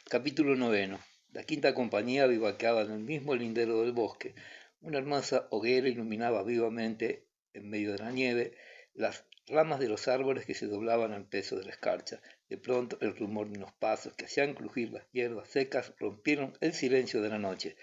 Capítulo noveno. La quinta compañía vivaqueaba en el mismo lindero del bosque. Una hermosa hoguera iluminaba vivamente, en medio de la nieve, las ramas de los árboles que se doblaban al peso de la escarcha. De pronto, el rumor de unos pasos que hacían crujir las hierbas secas rompieron el silencio de la noche.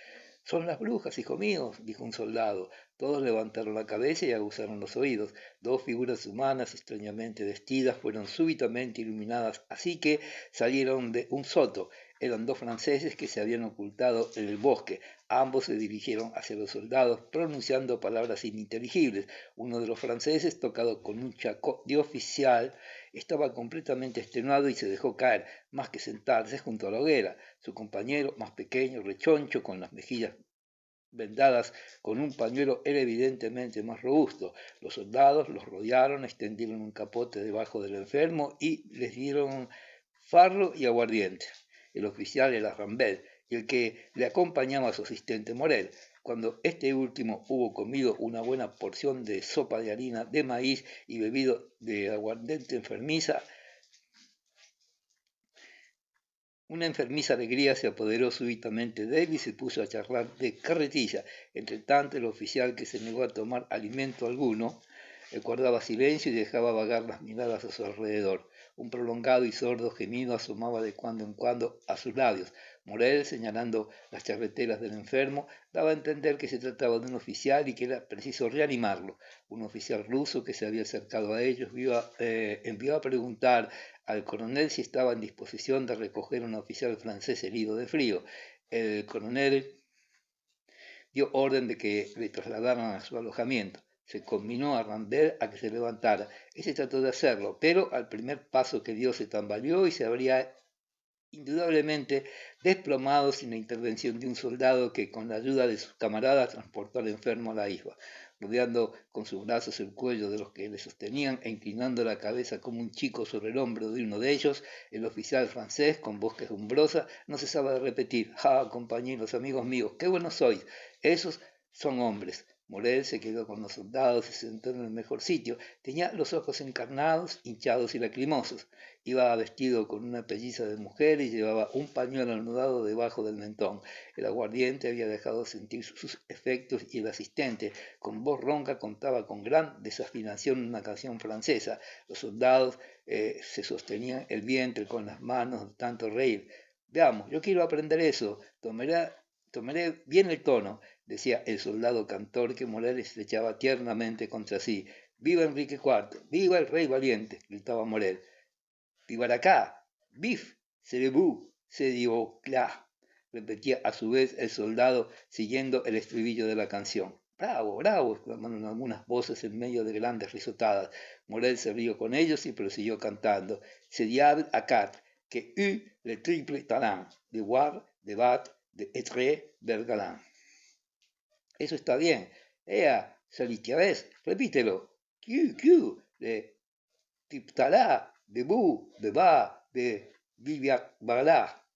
«Son las brujas, hijo mío», dijo un soldado. Todos levantaron la cabeza y aguzaron los oídos. Dos figuras humanas extrañamente vestidas fueron súbitamente iluminadas, así que salieron de un soto. Eran dos franceses que se habían ocultado en el bosque. Ambos se dirigieron hacia los soldados, pronunciando palabras ininteligibles. Uno de los franceses, tocado con un chacó de oficial, estaba completamente extenuado y se dejó caer, más que sentarse junto a la hoguera. Su compañero, más pequeño, rechoncho, con las mejillas vendadas con un pañuelo, era evidentemente más robusto. Los soldados los rodearon, extendieron un capote debajo del enfermo y les dieron farro y aguardiente. El oficial era Rambert y el que le acompañaba a su asistente Morel. Cuando este último hubo comido una buena porción de sopa de harina de maíz y bebido de aguardiente enfermiza, una enfermiza alegría se apoderó súbitamente de él y se puso a charlar de carretilla. Entre tanto, el oficial, que se negó a tomar alimento alguno, guardaba silencio y dejaba vagar las miradas a su alrededor. Un prolongado y sordo gemido asomaba de cuando en cuando a sus labios. Morel, señalando las charreteras del enfermo, daba a entender que se trataba de un oficial y que era preciso reanimarlo. Un oficial ruso que se había acercado a ellos envió a preguntar al coronel si estaba en disposición de recoger a un oficial francés herido de frío. El coronel dio orden de que le trasladaran a su alojamiento. Se conminó a Rambert a que se levantara. Ese trató de hacerlo, pero al primer paso que dio se tambaleó y se habría indudablemente desplomado sin la intervención de un soldado que, con la ayuda de sus camaradas, transportó al enfermo a la isla. Rodeando con sus brazos el cuello de los que le sostenían e inclinando la cabeza como un chico sobre el hombro de uno de ellos, el oficial francés, con voz quejumbrosa, no cesaba de repetir: «Ah, compañeros, amigos míos, qué buenos sois. Esos son hombres». Morel se quedó con los soldados y se sentó en el mejor sitio. Tenía los ojos encarnados, hinchados y lacrimosos. Iba vestido con una pelliza de mujer y llevaba un pañuelo anudado debajo del mentón. El aguardiente había dejado sentir sus efectos y el asistente, con voz ronca, contaba con gran desafinación una canción francesa. Los soldados se sostenían el vientre con las manos de tanto reír. «Veamos, yo quiero aprender eso. Tomaré bien el tono», decía el soldado cantor, que Morel estrechaba tiernamente contra sí. «¡Viva Enrique IV! ¡Viva el rey valiente!», gritaba Morel. «¡Viva acá! ¡Bif! ¡Cerebú! ¡Se dio cla!», repetía a su vez el soldado, siguiendo el estribillo de la canción. «¡Bravo, bravo!», exclamaron algunas voces en medio de grandes risotadas. Morel se rió con ellos y prosiguió cantando: «Se diable acá, que eut le triple talent de voir, de bat, de être bergalant». «Eso está bien. Ea, Salitiavés, repítelo. «Q, de Tiptalá, de Bu, de Ba, de Viviac Balá»,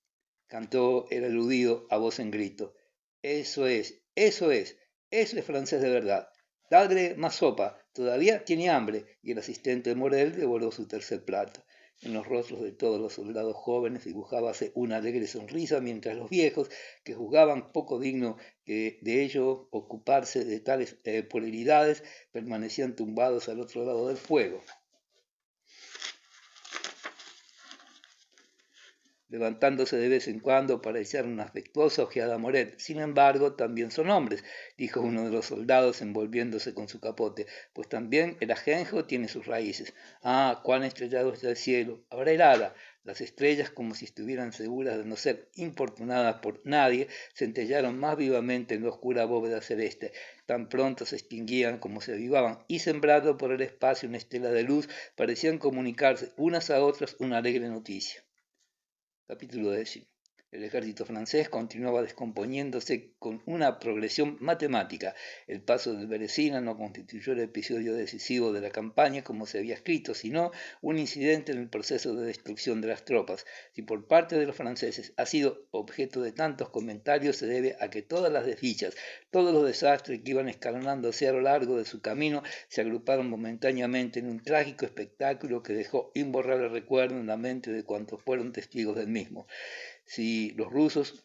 cantó el aludido a voz en grito. Eso es francés de verdad. Dadle más sopa, todavía tiene hambre», y el asistente Morel devoró su tercer plato. En los rostros de todos los soldados jóvenes dibujábase una alegre sonrisa, mientras los viejos, que juzgaban poco digno de ellos ocuparse de tales puerilidades, permanecían tumbados al otro lado del fuego, levantándose de vez en cuando para echar una afectuosa ojeada a Morel. «Sin embargo, también son hombres», dijo uno de los soldados envolviéndose con su capote, «pues también el ajenjo tiene sus raíces. Ah, cuán estrellado está el cielo. Habrá helada». Las estrellas, como si estuvieran seguras de no ser importunadas por nadie, centellaron más vivamente en la oscura bóveda celeste. Tan pronto se extinguían como se avivaban, y sembrado por el espacio una estela de luz, parecían comunicarse unas a otras una alegre noticia. Capítulo 10. El ejército francés continuaba descomponiéndose con una progresión matemática. El paso del Beresina no constituyó el episodio decisivo de la campaña como se había escrito, sino un incidente en el proceso de destrucción de las tropas. Si por parte de los franceses ha sido objeto de tantos comentarios, se debe a que todas las desdichas, todos los desastres que iban escalonándose a lo largo de su camino, se agruparon momentáneamente en un trágico espectáculo que dejó imborrable recuerdo en la mente de cuantos fueron testigos del mismo. Si los rusos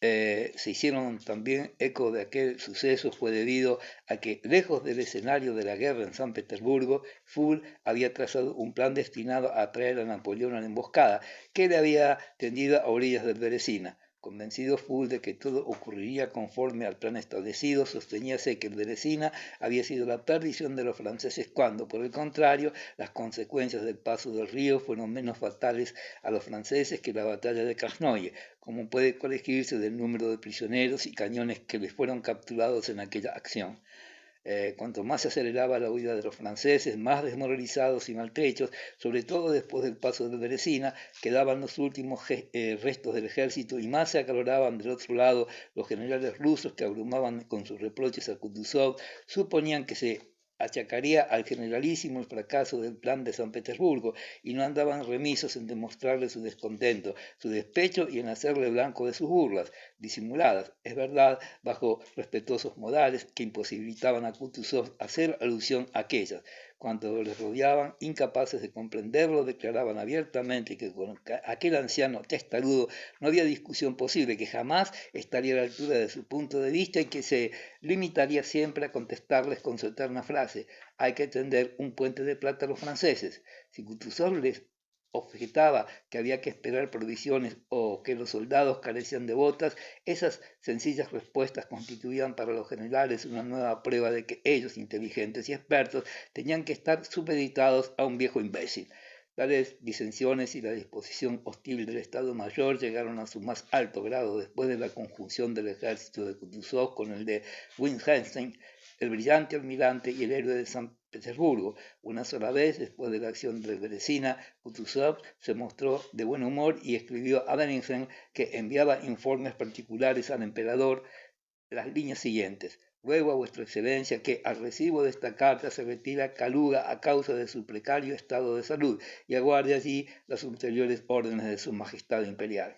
se hicieron también eco de aquel suceso fue debido a que, lejos del escenario de la guerra en San Petersburgo, Pfuel había trazado un plan destinado a atraer a Napoleón a la emboscada, que le había tendido a orillas del Beresina. Convencido Pfuel de que todo ocurriría conforme al plan establecido, sosteníase que el Beresina había sido la perdición de los franceses cuando, por el contrario, las consecuencias del paso del río fueron menos fatales a los franceses que la batalla de Krasnoye, como puede colegirse del número de prisioneros y cañones que les fueron capturados en aquella acción. Cuanto más se aceleraba la huida de los franceses, más desmoralizados y maltrechos, sobre todo después del paso de Beresina, quedaban los últimos restos del ejército y más se acaloraban del otro lado los generales rusos que abrumaban con sus reproches a Kutuzov, suponían que se achacaría al generalísimo el fracaso del plan de San Petersburgo y no andaban remisos en demostrarle su descontento, su despecho y en hacerle blanco de sus burlas, disimuladas, es verdad, bajo respetuosos modales que imposibilitaban a Kutuzov hacer alusión a aquellas. Cuando les rodeaban, incapaces de comprenderlo, declaraban abiertamente que con aquel anciano testarudo no había discusión posible, que jamás estaría a la altura de su punto de vista y que se limitaría siempre a contestarles con su eterna frase: hay que tender un puente de plata a los franceses. Si Kutuzov les objetaba que había que esperar provisiones o que los soldados carecían de botas, esas sencillas respuestas constituían para los generales una nueva prueba de que ellos, inteligentes y expertos, tenían que estar supeditados a un viejo imbécil. Tales disensiones y la disposición hostil del Estado Mayor llegaron a su más alto grado después de la conjunción del ejército de Kutuzov con el de Wittgenstein, el brillante almirante y el héroe de San Petersburgo. Una sola vez, después de la acción de Beresina, Kutuzov se mostró de buen humor y escribió a Bennigsen, que enviaba informes particulares al emperador, las líneas siguientes: ruego a vuestra excelencia que al recibo de esta carta se retire a Kaluga a causa de su precario estado de salud y aguarde allí las ulteriores órdenes de su majestad imperial.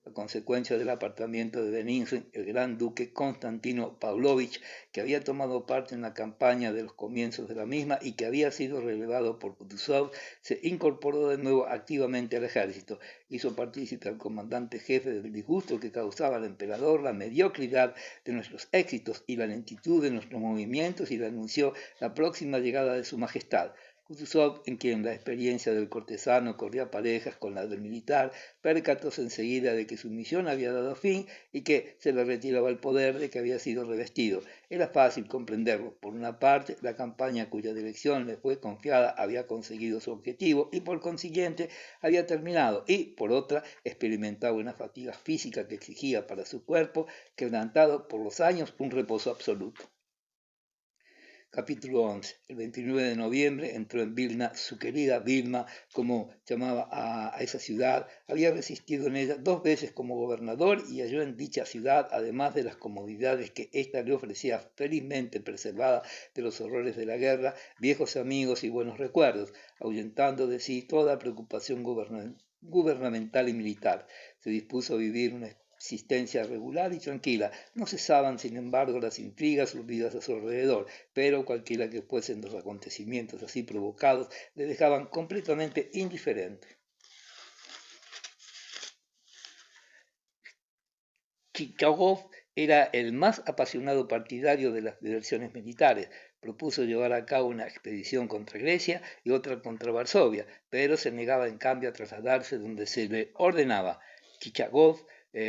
A consecuencia del apartamiento de Bennigsen, el gran duque Constantino Pavlovich, que había tomado parte en la campaña de los comienzos de la misma y que había sido relevado por Kutuzov, se incorporó de nuevo activamente al ejército. Hizo partícipe al comandante jefe del disgusto que causaba al emperador la mediocridad de nuestros éxitos y la lentitud de nuestros movimientos y le anunció la próxima llegada de su majestad. Kutuzov, en quien la experiencia del cortesano corría parejas con la del militar, percatóse enseguida de que su misión había dado fin y que se le retiraba el poder de que había sido revestido. Era fácil comprenderlo. Por una parte, la campaña cuya dirección le fue confiada había conseguido su objetivo y por consiguiente había terminado, y por otra, experimentaba una fatiga física que exigía para su cuerpo, quebrantado por los años, un reposo absoluto. Capítulo 11. El 29 de noviembre entró en Vilna su querida Vilma, como llamaba a esa ciudad. Había resistido en ella 2 veces como gobernador y halló en dicha ciudad, además de las comodidades que ésta le ofrecía, felizmente preservada de los horrores de la guerra, viejos amigos y buenos recuerdos, ahuyentando de sí toda preocupación gubernamental y militar. Se dispuso a vivir una existencia regular y tranquila. No cesaban, sin embargo, las intrigas surgidas a su alrededor, pero cualquiera que fuesen los acontecimientos así provocados le dejaban completamente indiferente. Chichagov era el más apasionado partidario de las diversiones militares. Propuso llevar a cabo una expedición contra Grecia y otra contra Varsovia, pero se negaba en cambio a trasladarse donde se le ordenaba. Chichagov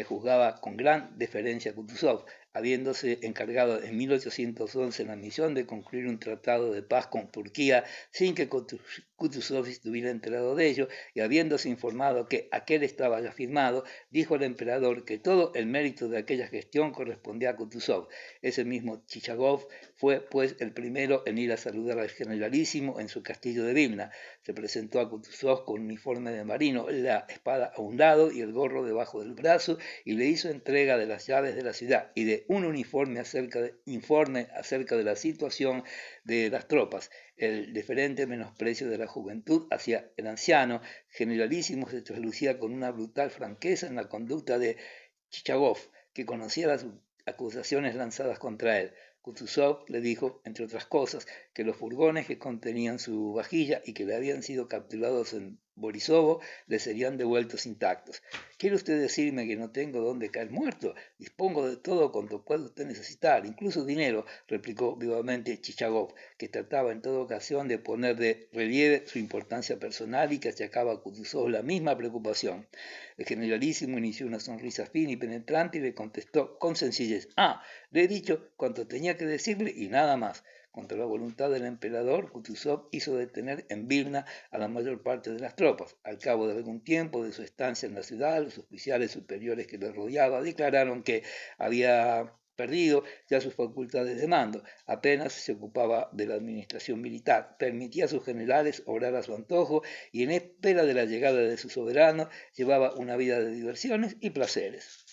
juzgaba con gran deferencia a Kutuzov, habiéndose encargado en 1811 la misión de concluir un tratado de paz con Turquía sin que Kutuzov estuviera enterado de ello, y habiéndose informado que aquel estaba ya firmado, dijo al emperador que todo el mérito de aquella gestión correspondía a Kutuzov. Ese mismo Chichagov fue pues el primero en ir a saludar al generalísimo en su castillo de Vilna. Se presentó a Kutuzov con un uniforme de marino, la espada a un lado y el gorro debajo del brazo, y le hizo entrega de las llaves de la ciudad y de un informe acerca de la situación de las tropas. El diferente menosprecio de la juventud hacia el anciano generalísimo se traslucía con una brutal franqueza en la conducta de Chichagov, que conocía las acusaciones lanzadas contra él. Kutuzov le dijo, entre otras cosas, que los furgones que contenían su vajilla y que le habían sido capturados en Borisovo le serían devueltos intactos. ¿Quiere usted decirme que no tengo dónde caer muerto? Dispongo de todo cuanto pueda usted necesitar, incluso dinero, replicó vivamente Chichagov, que trataba en toda ocasión de poner de relieve su importancia personal y que achacaba a Kutuzov la misma preocupación. El generalísimo inició una sonrisa fina y penetrante y le contestó con sencillez: le he dicho cuanto tenía que decirle y nada más. Contra la voluntad del emperador, Kutuzov hizo detener en Vilna a la mayor parte de las tropas. Al cabo de algún tiempo de su estancia en la ciudad, los oficiales superiores que le rodeaban declararon que había perdido ya sus facultades de mando, apenas se ocupaba de la administración militar, permitía a sus generales obrar a su antojo y en espera de la llegada de su soberano llevaba una vida de diversiones y placeres.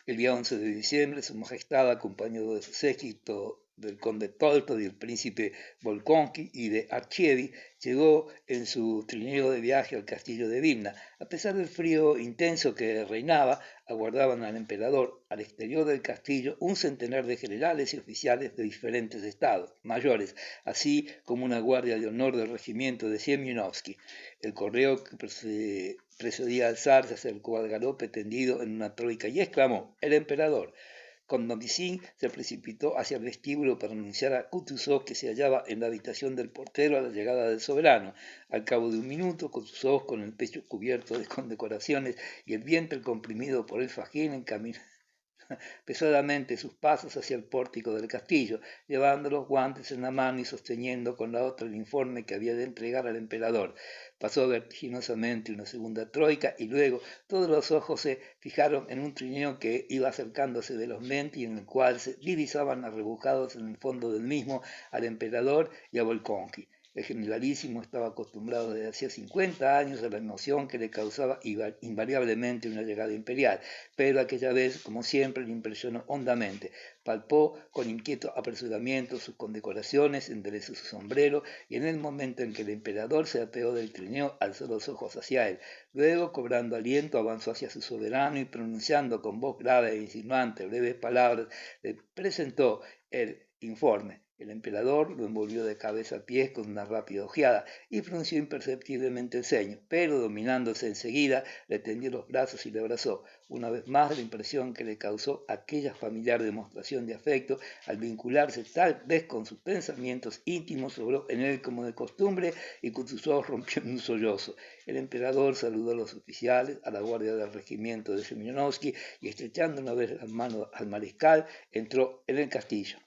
El día 11 de diciembre, su majestad, acompañado de su séquito del conde Tolstoi, del príncipe Volkonsky y de Archievi, llegó en su trineo de viaje al castillo de Vilna. A pesar del frío intenso que reinaba, aguardaban al emperador. Al exterior del castillo, un centenar de generales y oficiales de diferentes estados mayores, así como una guardia de honor del regimiento de Semyonovsky. El correo que precedía al zar se acercó al galope tendido en una troika y exclamó: «El emperador». Con Novisin se precipitó hacia el vestíbulo para anunciar a Kutuzov que se hallaba en la habitación del portero a la llegada del soberano. Al cabo de un minuto, Kutuzov, con el pecho cubierto de condecoraciones y el vientre comprimido por el fajín, encaminó pesadamente sus pasos hacia el pórtico del castillo, llevando los guantes en la mano y sosteniendo con la otra el informe que había de entregar al emperador. Pasó vertiginosamente una segunda troika y luego todos los ojos se fijaron en un trineo que iba acercándose velozmente y en el cual se divisaban arrebujados en el fondo del mismo al emperador y a Volkonsky. El generalísimo estaba acostumbrado desde hacía 50 años a la emoción que le causaba invariablemente una llegada imperial, pero aquella vez, como siempre, le impresionó hondamente. Palpó con inquieto apresuramiento sus condecoraciones, enderezó su sombrero y en el momento en que el emperador se apeó del trineo, alzó los ojos hacia él. Luego, cobrando aliento, avanzó hacia su soberano y pronunciando con voz grave e insinuante breves palabras, le presentó el informe. El emperador lo envolvió de cabeza a pies con una rápida ojeada y frunció imperceptiblemente el ceño, pero dominándose enseguida, le tendió los brazos y le abrazó. Una vez más, la impresión que le causó aquella familiar demostración de afecto al vincularse tal vez con sus pensamientos íntimos sobró en él como de costumbre y Kutuzov rompió en un sollozo. El emperador saludó a los oficiales, a la guardia del regimiento de Semyonovsky y estrechando una vez las manos al mariscal, entró en el castillo.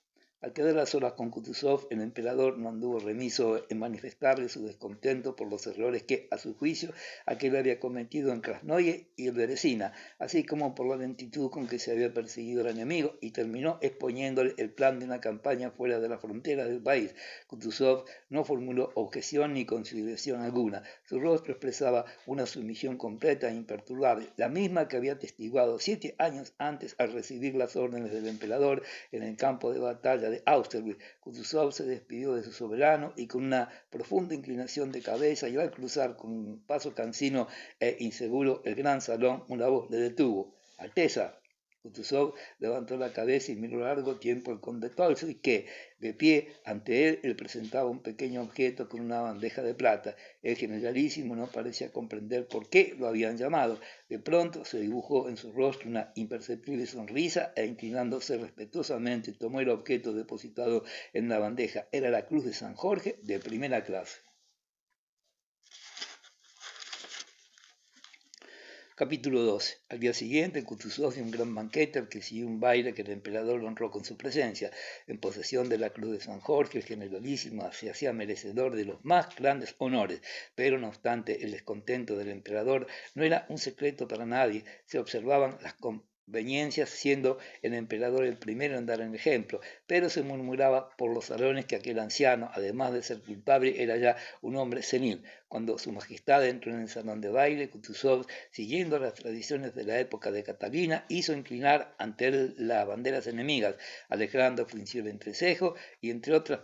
Al quedar a solas con Kutuzov, el emperador no anduvo remiso en manifestarle su descontento por los errores que, a su juicio, aquel había cometido en Krasnoye y Beresina, así como por la lentitud con que se había perseguido al enemigo, y terminó exponiéndole el plan de una campaña fuera de las fronteras del país. Kutuzov no formuló objeción ni consideración alguna. Su rostro expresaba una sumisión completa e imperturbable, la misma que había atestiguado 7 años antes al recibir las órdenes del emperador en el campo de batalla de Austerlitz. Kutuzov se despidió de su soberano y con una profunda inclinación de cabeza y al cruzar con un paso cansino e inseguro el gran salón, una voz le detuvo. «Alteza». Kutuzov levantó la cabeza y miró largo tiempo al conde Tolstoi, que, de pie ante él, le presentaba un pequeño objeto con una bandeja de plata. El generalísimo no parecía comprender por qué lo habían llamado. De pronto se dibujó en su rostro una imperceptible sonrisa e inclinándose respetuosamente tomó el objeto depositado en la bandeja. Era la cruz de San Jorge de primera clase. Capítulo 12. Al día siguiente, Kutuzov dio un gran banquete al que siguió un baile que el emperador lo honró con su presencia. En posesión de la cruz de San Jorge, el generalísimo se hacía merecedor de los más grandes honores, pero no obstante el descontento del emperador no era un secreto para nadie. Se observaban las conveniencias, siendo el emperador el primero en dar el ejemplo, pero se murmuraba por los salones que aquel anciano, además de ser culpable, era ya un hombre senil. Cuando su majestad entró en el salón de baile, Kutuzov, siguiendo las tradiciones de la época de Catalina, hizo inclinar ante él las banderas enemigas. Alejandro frunció el entrecejo y, entre otras,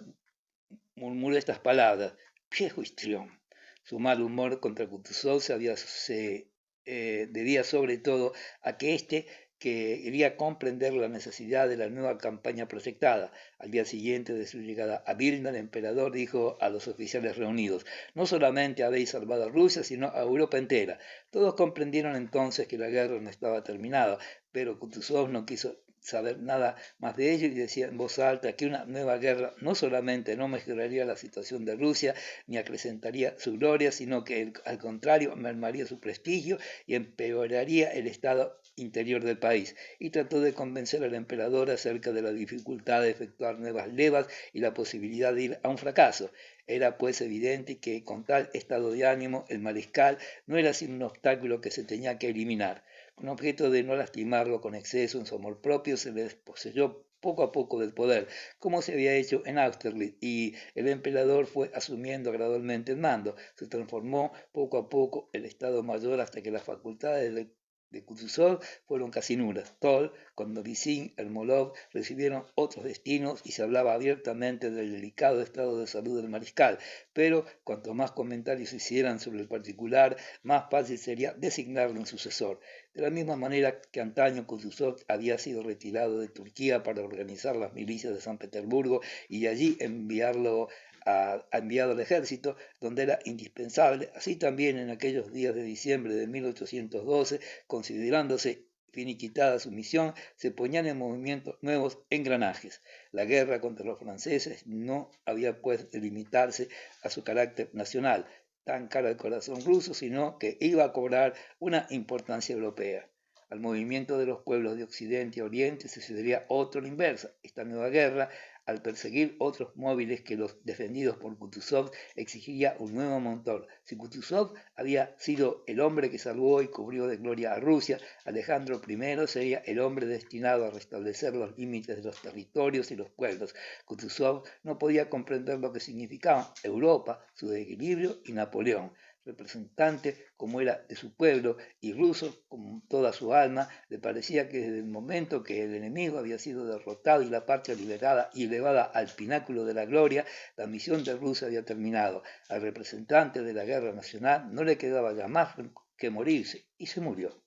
murmuró estas palabras: «Viejo histrión». Su mal humor contra Kutuzov se debía sobre todo a que éste, quería comprender la necesidad de la nueva campaña proyectada. Al día siguiente de su llegada a Vilna, el emperador dijo a los oficiales reunidos: no solamente habéis salvado a Rusia, sino a Europa entera. Todos comprendieron entonces que la guerra no estaba terminada, pero Kutuzov no quiso saber nada más de ello y decía en voz alta que una nueva guerra no solamente no mejoraría la situación de Rusia ni acrecentaría su gloria, sino que al contrario mermaría su prestigio y empeoraría el estado interior del país, y trató de convencer al emperador acerca de la dificultad de efectuar nuevas levas y la posibilidad de ir a un fracaso. Era pues evidente que con tal estado de ánimo el mariscal no era sino un obstáculo que se tenía que eliminar. Con objeto de no lastimarlo con exceso en su amor propio, se le desposeyó poco a poco del poder, como se había hecho en Austerlitz, y el emperador fue asumiendo gradualmente el mando. Se transformó poco a poco el Estado Mayor hasta que las facultades de Kutuzov fueron casi nulas. Toll, Kondovizin, Ermolov recibieron otros destinos y se hablaba abiertamente del delicado estado de salud del mariscal, pero cuanto más comentarios se hicieran sobre el particular, más fácil sería designarlo en sucesor. De la misma manera que antaño Kutuzov había sido retirado de Turquía para organizar las milicias de San Petersburgo y de allí enviado al ejército, donde era indispensable, así también en aquellos días de diciembre de 1812, considerándose finiquitada su misión, se ponían en movimiento nuevos engranajes. La guerra contra los franceses no había pues de limitarse a su carácter nacional, tan cara al corazón ruso, sino que iba a cobrar una importancia europea. Al movimiento de los pueblos de Occidente a Oriente se sucedería otro a la inversa. Esta nueva guerra, al perseguir otros móviles que los defendidos por Kutuzov, exigiría un nuevo motor. Si Kutuzov había sido el hombre que salvó y cubrió de gloria a Rusia, Alejandro I sería el hombre destinado a restablecer los límites de los territorios y los pueblos. Kutuzov no podía comprender lo que significaban Europa, su equilibrio y Napoleón. Representante como era de su pueblo y ruso con toda su alma, le parecía que desde el momento que el enemigo había sido derrotado y la patria liberada y elevada al pináculo de la gloria, la misión de Rusia había terminado. Al representante de la guerra nacional no le quedaba ya más que morirse, y se murió.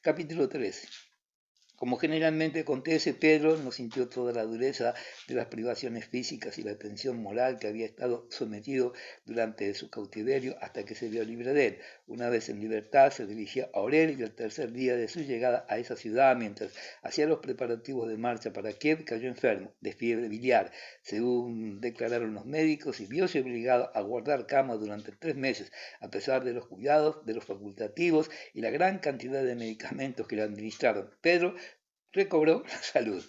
Capítulo 13. Como generalmente acontece, Pedro no sintió toda la dureza de las privaciones físicas y la tensión moral que había estado sometido durante su cautiverio hasta que se vio libre de él. Una vez en libertad se dirigió a Orel y el tercer día de su llegada a esa ciudad, mientras hacía los preparativos de marcha para Kiev, cayó enfermo de fiebre biliar, según declararon los médicos, y vióse obligado a guardar cama durante 3 meses, a pesar de los cuidados de los facultativos y la gran cantidad de medicamentos que le administraron. Pedro recobró la salud.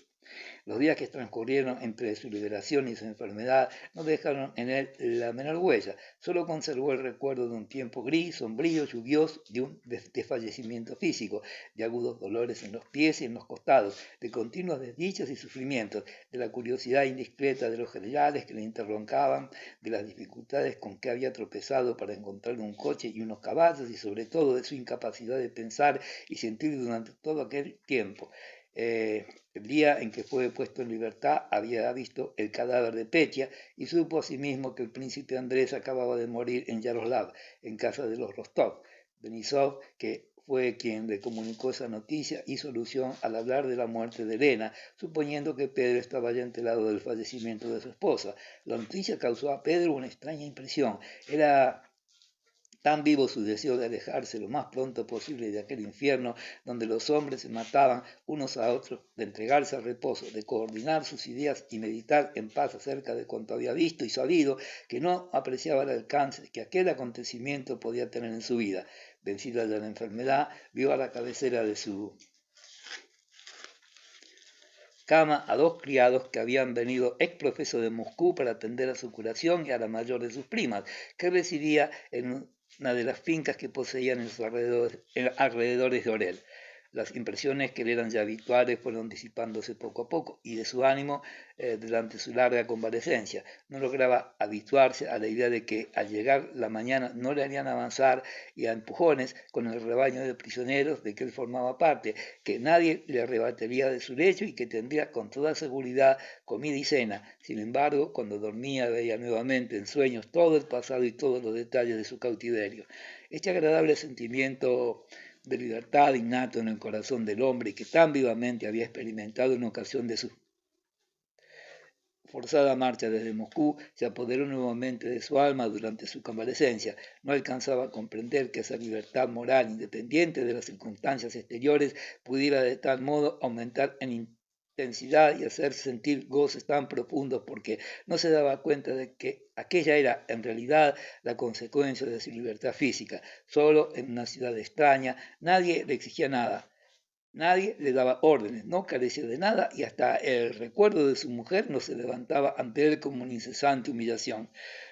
Los días que transcurrieron entre su liberación y su enfermedad no dejaron en él la menor huella, solo conservó el recuerdo de un tiempo gris, sombrío, lluvioso, de un desfallecimiento físico, de agudos dolores en los pies y en los costados, de continuas desdichas y sufrimientos, de la curiosidad indiscreta de los generales que le interrogaban, de las dificultades con que había tropezado para encontrar un coche y unos caballos, y sobre todo de su incapacidad de pensar y sentir durante todo aquel tiempo. El día en que fue puesto en libertad había visto el cadáver de Petya y supo asimismo que el príncipe Andrés acababa de morir en Yaroslav, en casa de los Rostov. Denisov, que fue quien le comunicó esa noticia, hizo alusión al hablar de la muerte de Elena, suponiendo que Pedro estaba ya enterado del fallecimiento de su esposa. La noticia causó a Pedro una extraña impresión. Era tan vivo su deseo de alejarse lo más pronto posible de aquel infierno donde los hombres se mataban unos a otros, de entregarse al reposo, de coordinar sus ideas y meditar en paz acerca de cuanto había visto y sabido, que no apreciaba el alcance que aquel acontecimiento podía tener en su vida. Vencida de la enfermedad, vio a la cabecera de su cama a 2 criados que habían venido ex profeso de Moscú para atender a su curación y a la mayor de sus primas, que residía en una de las fincas que poseían en sus alrededores de Orel. Las impresiones que le eran ya habituales fueron disipándose poco a poco y de su ánimo durante su larga convalecencia. No lograba habituarse a la idea de que al llegar la mañana no le harían avanzar y a empujones con el rebaño de prisioneros de que él formaba parte, que nadie le arrebataría de su lecho y que tendría con toda seguridad comida y cena. Sin embargo, cuando dormía veía nuevamente en sueños todo el pasado y todos los detalles de su cautiverio. Este agradable sentimiento de libertad innato en el corazón del hombre y que tan vivamente había experimentado en ocasión de su forzada marcha desde Moscú, se apoderó nuevamente de su alma durante su convalecencia. No alcanzaba a comprender que esa libertad moral, independiente de las circunstancias exteriores, pudiera de tal modo aumentar en intensidad y hacer sentir goces tan profundos, porque no se daba cuenta de que aquella era en realidad la consecuencia de su libertad física. Solo en una ciudad extraña, nadie le exigía nada. Nadie le daba órdenes, no carecía de nada y hasta el recuerdo de su mujer no se levantaba ante él como una incesante humillación.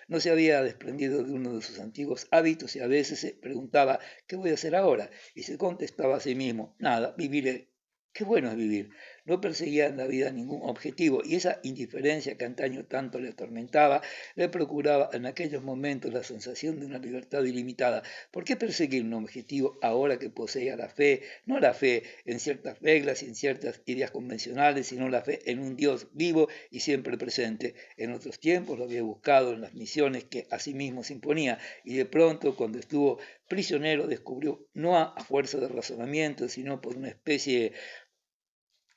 No se había desprendido de uno de sus antiguos hábitos y a veces se preguntaba ¿qué voy a hacer ahora? Y se contestaba a sí mismo, nada, viviré. Qué bueno es vivir. No perseguía en la vida ningún objetivo y esa indiferencia que antaño tanto le atormentaba le procuraba en aquellos momentos la sensación de una libertad ilimitada. ¿Por qué perseguir un objetivo ahora que poseía la fe? No la fe en ciertas reglas y en ciertas ideas convencionales, sino la fe en un Dios vivo y siempre presente. En otros tiempos lo había buscado en las misiones que a sí mismo se imponía y de pronto cuando estuvo prisionero descubrió, no a fuerza de razonamiento, sino por una especie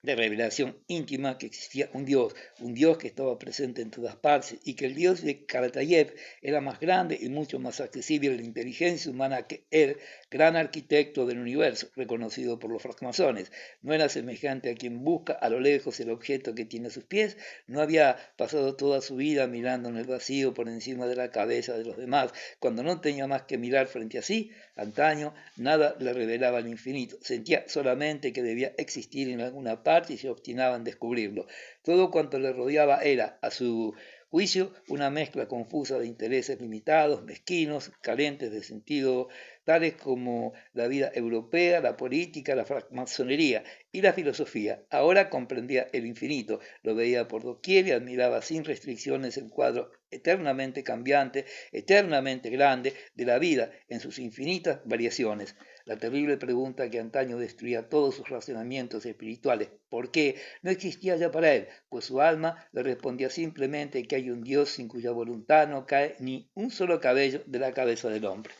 de revelación íntima que existía un Dios que estaba presente en todas partes y que el Dios de Karatayev era más grande y mucho más accesible a la inteligencia humana que el gran arquitecto del universo, reconocido por los francmasones. No era semejante a quien busca a lo lejos el objeto que tiene a sus pies, no había pasado toda su vida mirando en el vacío por encima de la cabeza de los demás, cuando no tenía más que mirar frente a sí. Antaño nada le revelaba el infinito, sentía solamente que debía existir en alguna parte y se obstinaba en descubrirlo. Todo cuanto le rodeaba era, a su juicio, una mezcla confusa de intereses limitados, mezquinos, carentes de sentido, tales como la vida europea, la política, la francmasonería y la filosofía. Ahora comprendía el infinito, lo veía por doquier y admiraba sin restricciones el cuadro eternamente cambiante, eternamente grande de la vida en sus infinitas variaciones. La terrible pregunta que antaño destruía todos sus razonamientos espirituales, ¿por qué?, no existía ya para él, pues su alma le respondía simplemente que hay un Dios sin cuya voluntad no cae ni un solo cabello de la cabeza del hombre.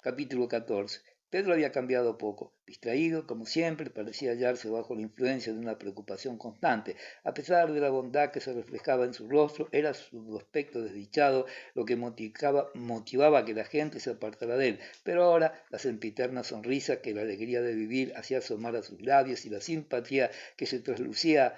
Capítulo 14. Pedro había cambiado poco. Distraído, como siempre, parecía hallarse bajo la influencia de una preocupación constante. A pesar de la bondad que se reflejaba en su rostro, era su aspecto desdichado lo que motivaba que la gente se apartara de él. Pero ahora la sempiterna sonrisa que la alegría de vivir hacía asomar a sus labios y la simpatía que se traslucía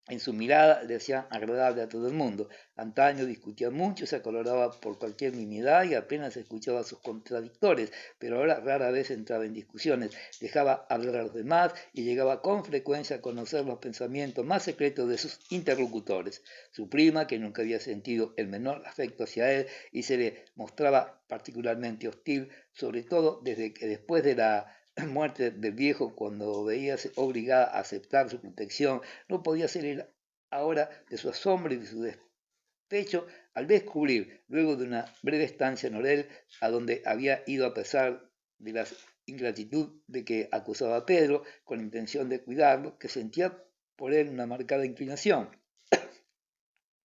en su mirada le hacía agradable a todo el mundo. Antaño discutía mucho, se acoloraba por cualquier nimiedad y apenas escuchaba a sus contradictores, pero ahora rara vez entraba en discusiones, dejaba hablar a los demás y llegaba con frecuencia a conocer los pensamientos más secretos de sus interlocutores. Su prima, que nunca había sentido el menor afecto hacia él y se le mostraba particularmente hostil, sobre todo desde que después de la muerte del viejo, cuando veíase obligada a aceptar su protección, no podía salir ahora de su asombro y de su despecho al descubrir, luego de una breve estancia en Orel, a donde había ido a pesar de la ingratitud de que acusaba a Pedro, con intención de cuidarlo, que sentía por él una marcada inclinación.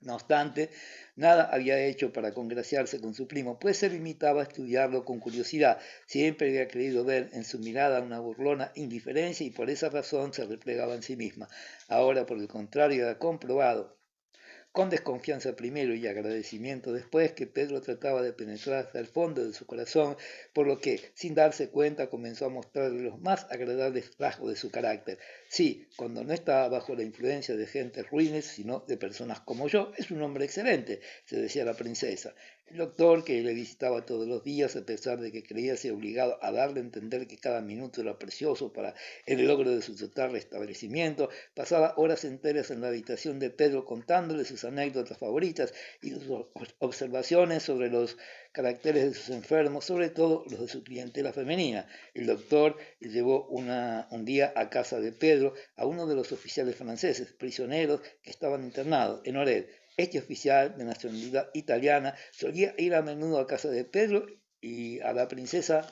No obstante, nada había hecho para congraciarse con su primo, pues se limitaba a estudiarlo con curiosidad. Siempre había creído ver en su mirada una burlona indiferencia y por esa razón se replegaba en sí misma. Ahora, por el contrario, había comprobado con desconfianza primero y agradecimiento después que Pedro trataba de penetrar hasta el fondo de su corazón, por lo que, sin darse cuenta, comenzó a mostrarle los más agradables rasgos de su carácter. Sí, cuando no está bajo la influencia de gentes ruines, sino de personas como yo, es un hombre excelente, se decía la princesa. El doctor, que le visitaba todos los días, a pesar de que creíase obligado a darle a entender que cada minuto era precioso para el logro de su total restablecimiento, pasaba horas enteras en la habitación de Pedro contándole sus anécdotas favoritas y sus observaciones sobre los caracteres de sus enfermos, sobre todo los de su clientela femenina. El doctor llevó un día a casa de Pedro a uno de los oficiales franceses, prisioneros que estaban internados en Orel. Este oficial de nacionalidad italiana solía ir a menudo a casa de Pedro y a la princesa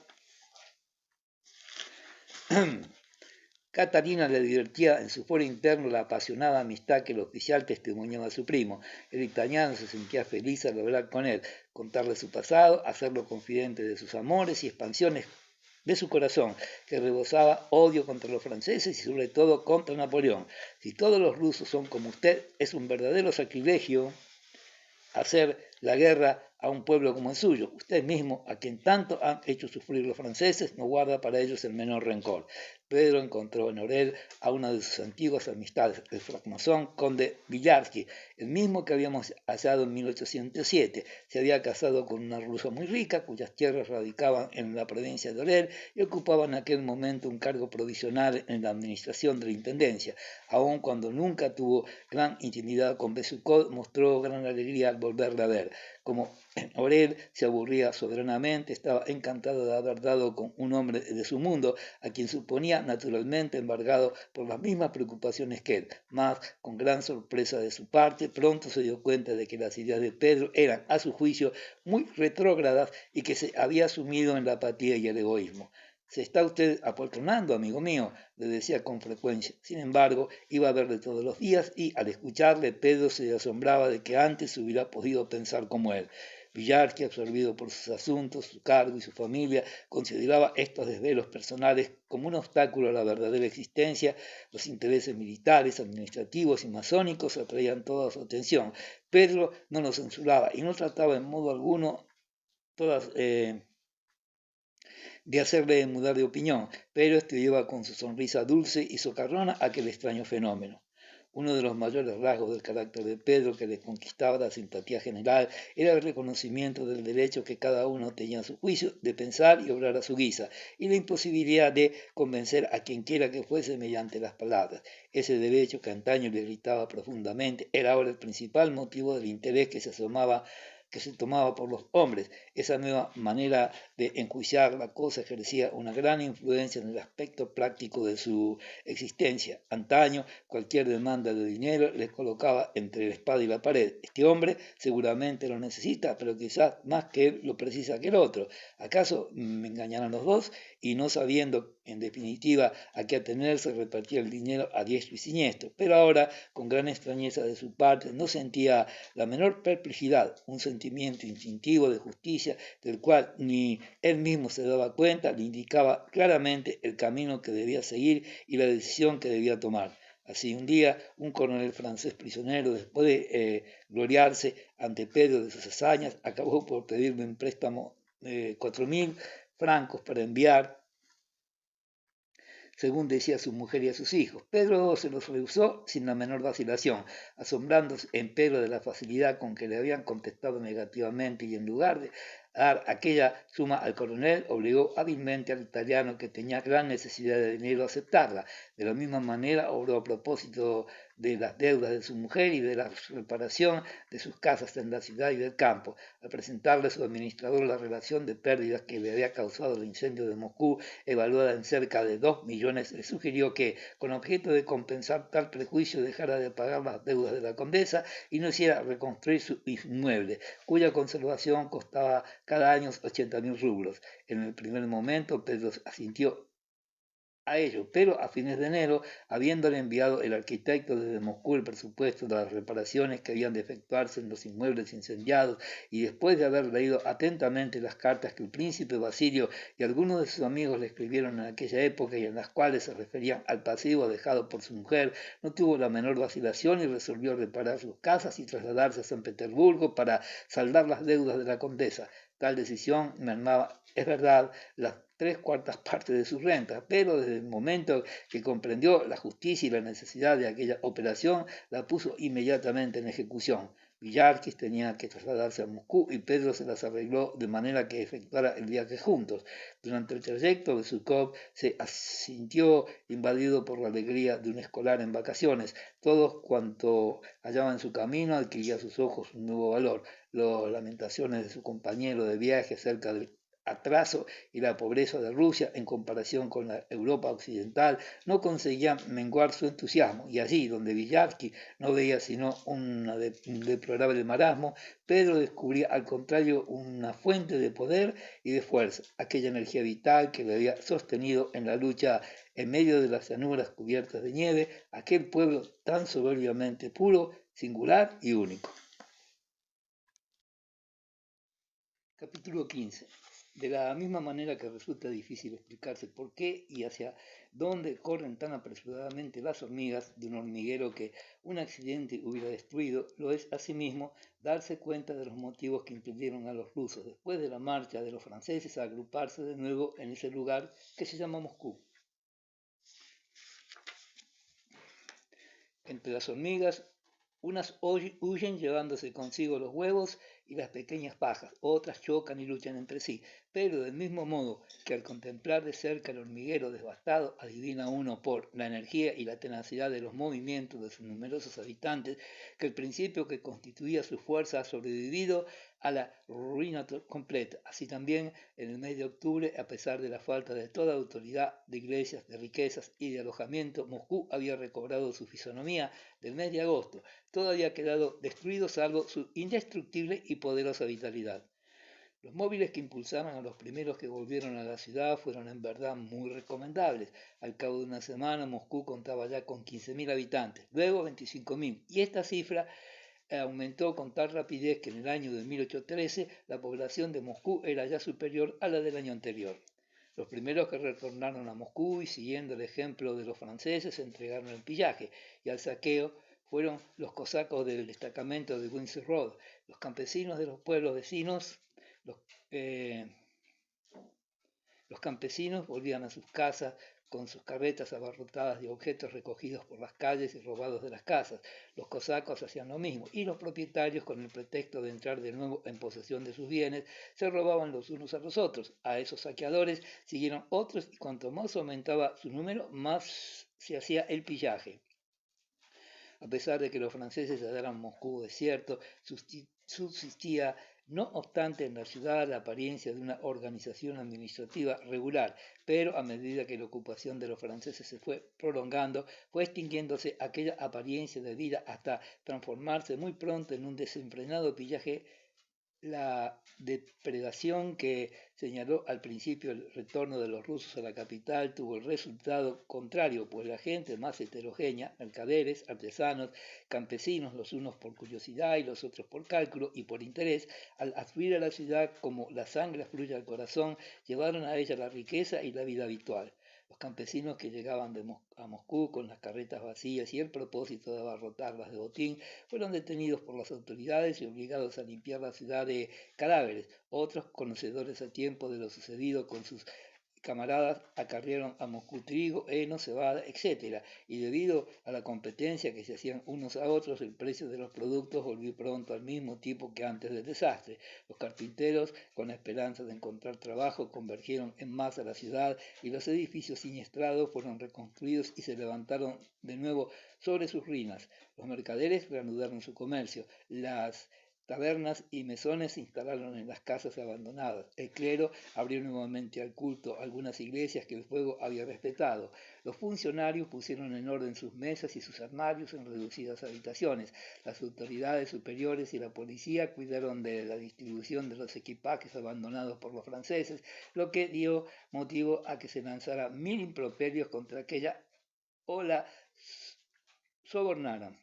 Catalina le divertía en su foro interno la apasionada amistad que el oficial testimoniaba a su primo. El italiano se sentía feliz al hablar con él, contarle su pasado, hacerlo confidente de sus amores y expansiones de su corazón, que rebosaba odio contra los franceses y sobre todo contra Napoleón. Si todos los rusos son como usted, es un verdadero sacrilegio hacer la guerra a un pueblo como el suyo. Usted mismo, a quien tanto han hecho sufrir los franceses, no guarda para ellos el menor rencor. Pedro encontró en Orel a una de sus antiguas amistades, el francmasón conde Villarsky, el mismo que habíamos hallado en 1807. Se había casado con una rusa muy rica, cuyas tierras radicaban en la provincia de Orel y ocupaba en aquel momento un cargo provisional en la administración de la intendencia. Aun cuando nunca tuvo gran intimidad con Besucot, mostró gran alegría al volverla a ver. Como Orel se aburría soberanamente, estaba encantado de haber dado con un hombre de su mundo, a quien suponía naturalmente embargado por las mismas preocupaciones que él. Mas, con gran sorpresa de su parte, pronto se dio cuenta de que las ideas de Pedro eran, a su juicio, muy retrógradas y que se había sumido en la apatía y el egoísmo. Se está usted apoltronando, amigo mío, le decía con frecuencia. Sin embargo, iba a verle todos los días y, al escucharle, Pedro se asombraba de que antes hubiera podido pensar como él. Villarsky, absorbido por sus asuntos, su cargo y su familia, consideraba estos desvelos personales como un obstáculo a la verdadera existencia. Los intereses militares, administrativos y masónicos atraían toda su atención. Pedro no los censuraba y no trataba en modo alguno todas... de hacerle mudar de opinión, pero estudiaba con su sonrisa dulce y socarrona aquel extraño fenómeno. Uno de los mayores rasgos del carácter de Pedro que le conquistaba la simpatía general era el reconocimiento del derecho que cada uno tenía a su juicio de pensar y obrar a su guisa, y la imposibilidad de convencer a quien quiera que fuese mediante las palabras. Ese derecho que antaño le irritaba profundamente era ahora el principal motivo del interés que se tomaba por los hombres. Esa nueva manera de enjuiciar la cosa ejercía una gran influencia en el aspecto práctico de su existencia. Antaño, cualquier demanda de dinero les colocaba entre la espada y la pared. Este hombre seguramente lo necesita, pero quizás más que él lo precisa que el otro. ¿Acaso me engañarán los dos? Y no sabiendo, en definitiva, a qué atenerse, repartía el dinero a diestro y siniestro. Pero ahora, con gran extrañeza de su parte, no sentía la menor perplejidad, un sentimiento instintivo de justicia del cual ni él mismo se daba cuenta, le indicaba claramente el camino que debía seguir y la decisión que debía tomar. Así un día, un coronel francés prisionero, después de gloriarse ante Pedro de sus hazañas, acabó por pedirle un préstamo de 4.000 francos para enviar, según decía su mujer y a sus hijos. Pedro se los rehusó sin la menor vacilación, asombrándose en Pedro de la facilidad con que le habían contestado negativamente y en lugar de dar aquella suma al coronel, obligó hábilmente al italiano que tenía gran necesidad de dinero a aceptarla. De la misma manera obró a propósito de las deudas de su mujer y de la reparación de sus casas en la ciudad y del campo. Al presentarle a su administrador la relación de pérdidas que le había causado el incendio de Moscú, evaluada en cerca de 2 millones, le sugirió que, con objeto de compensar tal prejuicio, dejara de pagar las deudas de la condesa y no hiciera reconstruir su inmueble, cuya conservación costaba cada año 80.000 rublos. En el primer momento, Pedro asintió a ello, pero a fines de enero, habiéndole enviado el arquitecto desde Moscú el presupuesto de las reparaciones que habían de efectuarse en los inmuebles incendiados, y después de haber leído atentamente las cartas que el príncipe Basilio y algunos de sus amigos le escribieron en aquella época y en las cuales se referían al pasivo dejado por su mujer, no tuvo la menor vacilación y resolvió reparar sus casas y trasladarse a San Petersburgo para saldar las deudas de la condesa. Tal decisión mermaba, es verdad, las 3/4 de sus rentas, pero desde el momento que comprendió la justicia y la necesidad de aquella operación, la puso inmediatamente en ejecución. Villarquis tenía que trasladarse a Moscú y Pedro se las arregló de manera que efectuara el viaje juntos. Durante el trayecto, Besukov se sintió invadido por la alegría de un escolar en vacaciones. Todo cuanto hallaba en su camino adquiría a sus ojos un nuevo valor. Las lamentaciones de su compañero de viaje acerca del atraso y la pobreza de Rusia en comparación con la Europa occidental no conseguían menguar su entusiasmo, y allí donde Villarski no veía sino un deplorable marasmo, Pedro descubría al contrario una fuente de poder y de fuerza, aquella energía vital que le había sostenido en la lucha en medio de las llanuras cubiertas de nieve, aquel pueblo tan soberbiamente puro, singular y único. Capítulo 15. De la misma manera que resulta difícil explicarse por qué y hacia dónde corren tan apresuradamente las hormigas de un hormiguero que un accidente hubiera destruido, lo es asimismo darse cuenta de los motivos que impidieron a los rusos, después de la marcha de los franceses, a agruparse de nuevo en ese lugar que se llama Moscú. Entre las hormigas, unas huyen llevándose consigo los huevos y las pequeñas pajas, otras chocan y luchan entre sí, pero del mismo modo que al contemplar de cerca el hormiguero devastado, adivina uno por la energía y la tenacidad de los movimientos de sus numerosos habitantes, que el principio que constituía su fuerza ha sobrevivido a la ruina completa. Así también, en el mes de octubre, a pesar de la falta de toda autoridad, de iglesias, de riquezas y de alojamiento, Moscú había recobrado su fisonomía del mes de agosto. Todo había quedado destruido salvo su indestructible y poderosa vitalidad. Los móviles que impulsaron a los primeros que volvieron a la ciudad fueron en verdad muy recomendables. Al cabo de una semana, Moscú contaba ya con 15.000 habitantes, luego 25.000, y esta cifra aumentó con tal rapidez que en el año de 1813 la población de Moscú era ya superior a la del año anterior. Los primeros que retornaron a Moscú y siguiendo el ejemplo de los franceses se entregaron al pillaje y al saqueo fueron los cosacos del destacamento de Windsor Road. Los campesinos de los pueblos vecinos, los, eh, los campesinos volvían a sus casas con sus carretas abarrotadas de objetos recogidos por las calles y robados de las casas. Los cosacos hacían lo mismo y los propietarios, con el pretexto de entrar de nuevo en posesión de sus bienes, se robaban los unos a los otros. A esos saqueadores siguieron otros y cuanto más aumentaba su número, más se hacía el pillaje. A pesar de que los franceses hallaran Moscú desierto, subsistía no obstante en la ciudad la apariencia de una organización administrativa regular, pero a medida que la ocupación de los franceses se fue prolongando, fue extinguiéndose aquella apariencia de vida hasta transformarse muy pronto en un desenfrenado pillaje. La depredación que señaló al principio el retorno de los rusos a la capital tuvo el resultado contrario, pues la gente más heterogénea, mercaderes, artesanos, campesinos, los unos por curiosidad y los otros por cálculo y por interés, al afluir a la ciudad como la sangre fluye al corazón, llevaron a ella la riqueza y la vida habitual. Los campesinos que llegaban a Moscú con las carretas vacías y el propósito de abarrotarlas de botín fueron detenidos por las autoridades y obligados a limpiar la ciudad de cadáveres. Otros, conocedores a tiempo de lo sucedido con sus camaradas, acarrearon a Moscú trigo, heno, cebada, etc. Y debido a la competencia que se hacían unos a otros, el precio de los productos volvió pronto al mismo tipo que antes del desastre. Los carpinteros, con la esperanza de encontrar trabajo, convergieron en masa a la ciudad y los edificios siniestrados fueron reconstruidos y se levantaron de nuevo sobre sus ruinas. Los mercaderes reanudaron su comercio. Las tabernas y mesones se instalaron en las casas abandonadas. El clero abrió nuevamente al culto algunas iglesias que el fuego había respetado. Los funcionarios pusieron en orden sus mesas y sus armarios en reducidas habitaciones. Las autoridades superiores y la policía cuidaron de la distribución de los equipajes abandonados por los franceses, lo que dio motivo a que se lanzara 1000 improperios contra aquella ola sobornaron.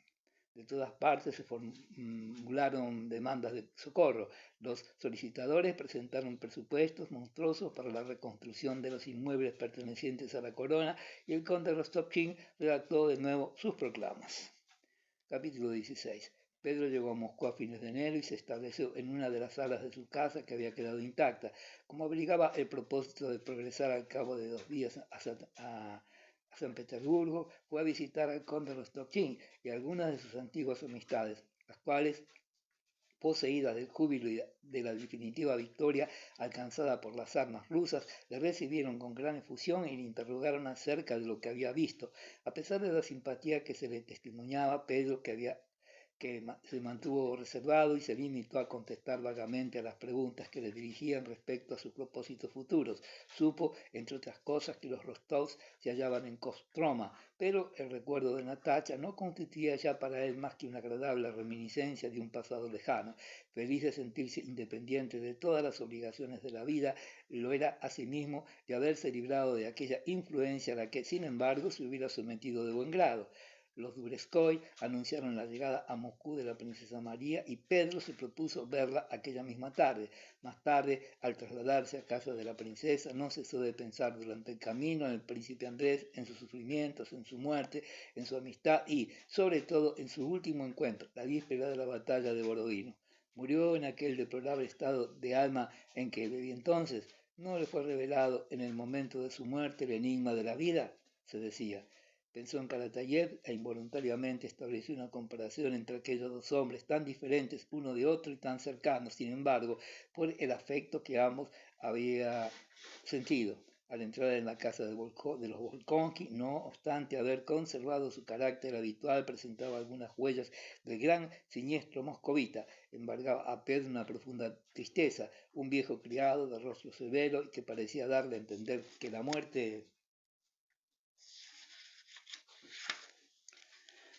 De todas partes se formularon demandas de socorro. Los solicitadores presentaron presupuestos monstruosos para la reconstrucción de los inmuebles pertenecientes a la corona y el conde Rostopchín redactó de nuevo sus proclamas. Capítulo 16. Pedro llegó a Moscú a fines de enero y se estableció en una de las salas de su casa que había quedado intacta. Como abrigaba el propósito de progresar al cabo de 2 días a San Petersburgo, fue a visitar al conde Rostopchín y algunas de sus antiguas amistades, las cuales, poseídas del júbilo y de la definitiva victoria alcanzada por las armas rusas, le recibieron con gran efusión y le interrogaron acerca de lo que había visto. A pesar de la simpatía que se le testimoniaba, Pedro, que se mantuvo reservado y se limitó a contestar vagamente a las preguntas que le dirigían respecto a sus propósitos futuros. Supo, entre otras cosas, que los Rostovs se hallaban en Kostroma, pero el recuerdo de Natacha no constituía ya para él más que una agradable reminiscencia de un pasado lejano. Feliz de sentirse independiente de todas las obligaciones de la vida, lo era asimismo de haberse librado de aquella influencia a la que, sin embargo, se hubiera sometido de buen grado. Los Dubretskoi anunciaron la llegada a Moscú de la princesa María y Pedro se propuso verla aquella misma tarde. Más tarde, al trasladarse a casa de la princesa, no cesó de pensar durante el camino en el príncipe Andrés, en sus sufrimientos, en su muerte, en su amistad y, sobre todo, en su último encuentro, la víspera de la batalla de Borodino. Murió en aquel deplorable estado de alma en que desde entonces no le fue revelado en el momento de su muerte el enigma de la vida, se decía. Pensó en Karatayev e involuntariamente estableció una comparación entre aquellos dos hombres tan diferentes uno de otro y tan cercanos, sin embargo, por el afecto que ambos había sentido. Al entrar en la casa de los Volkonsky, no obstante haber conservado su carácter habitual, presentaba algunas huellas del gran siniestro moscovita. Embargaba a Pedro una profunda tristeza, un viejo criado de rostro severo y que parecía darle a entender que la muerte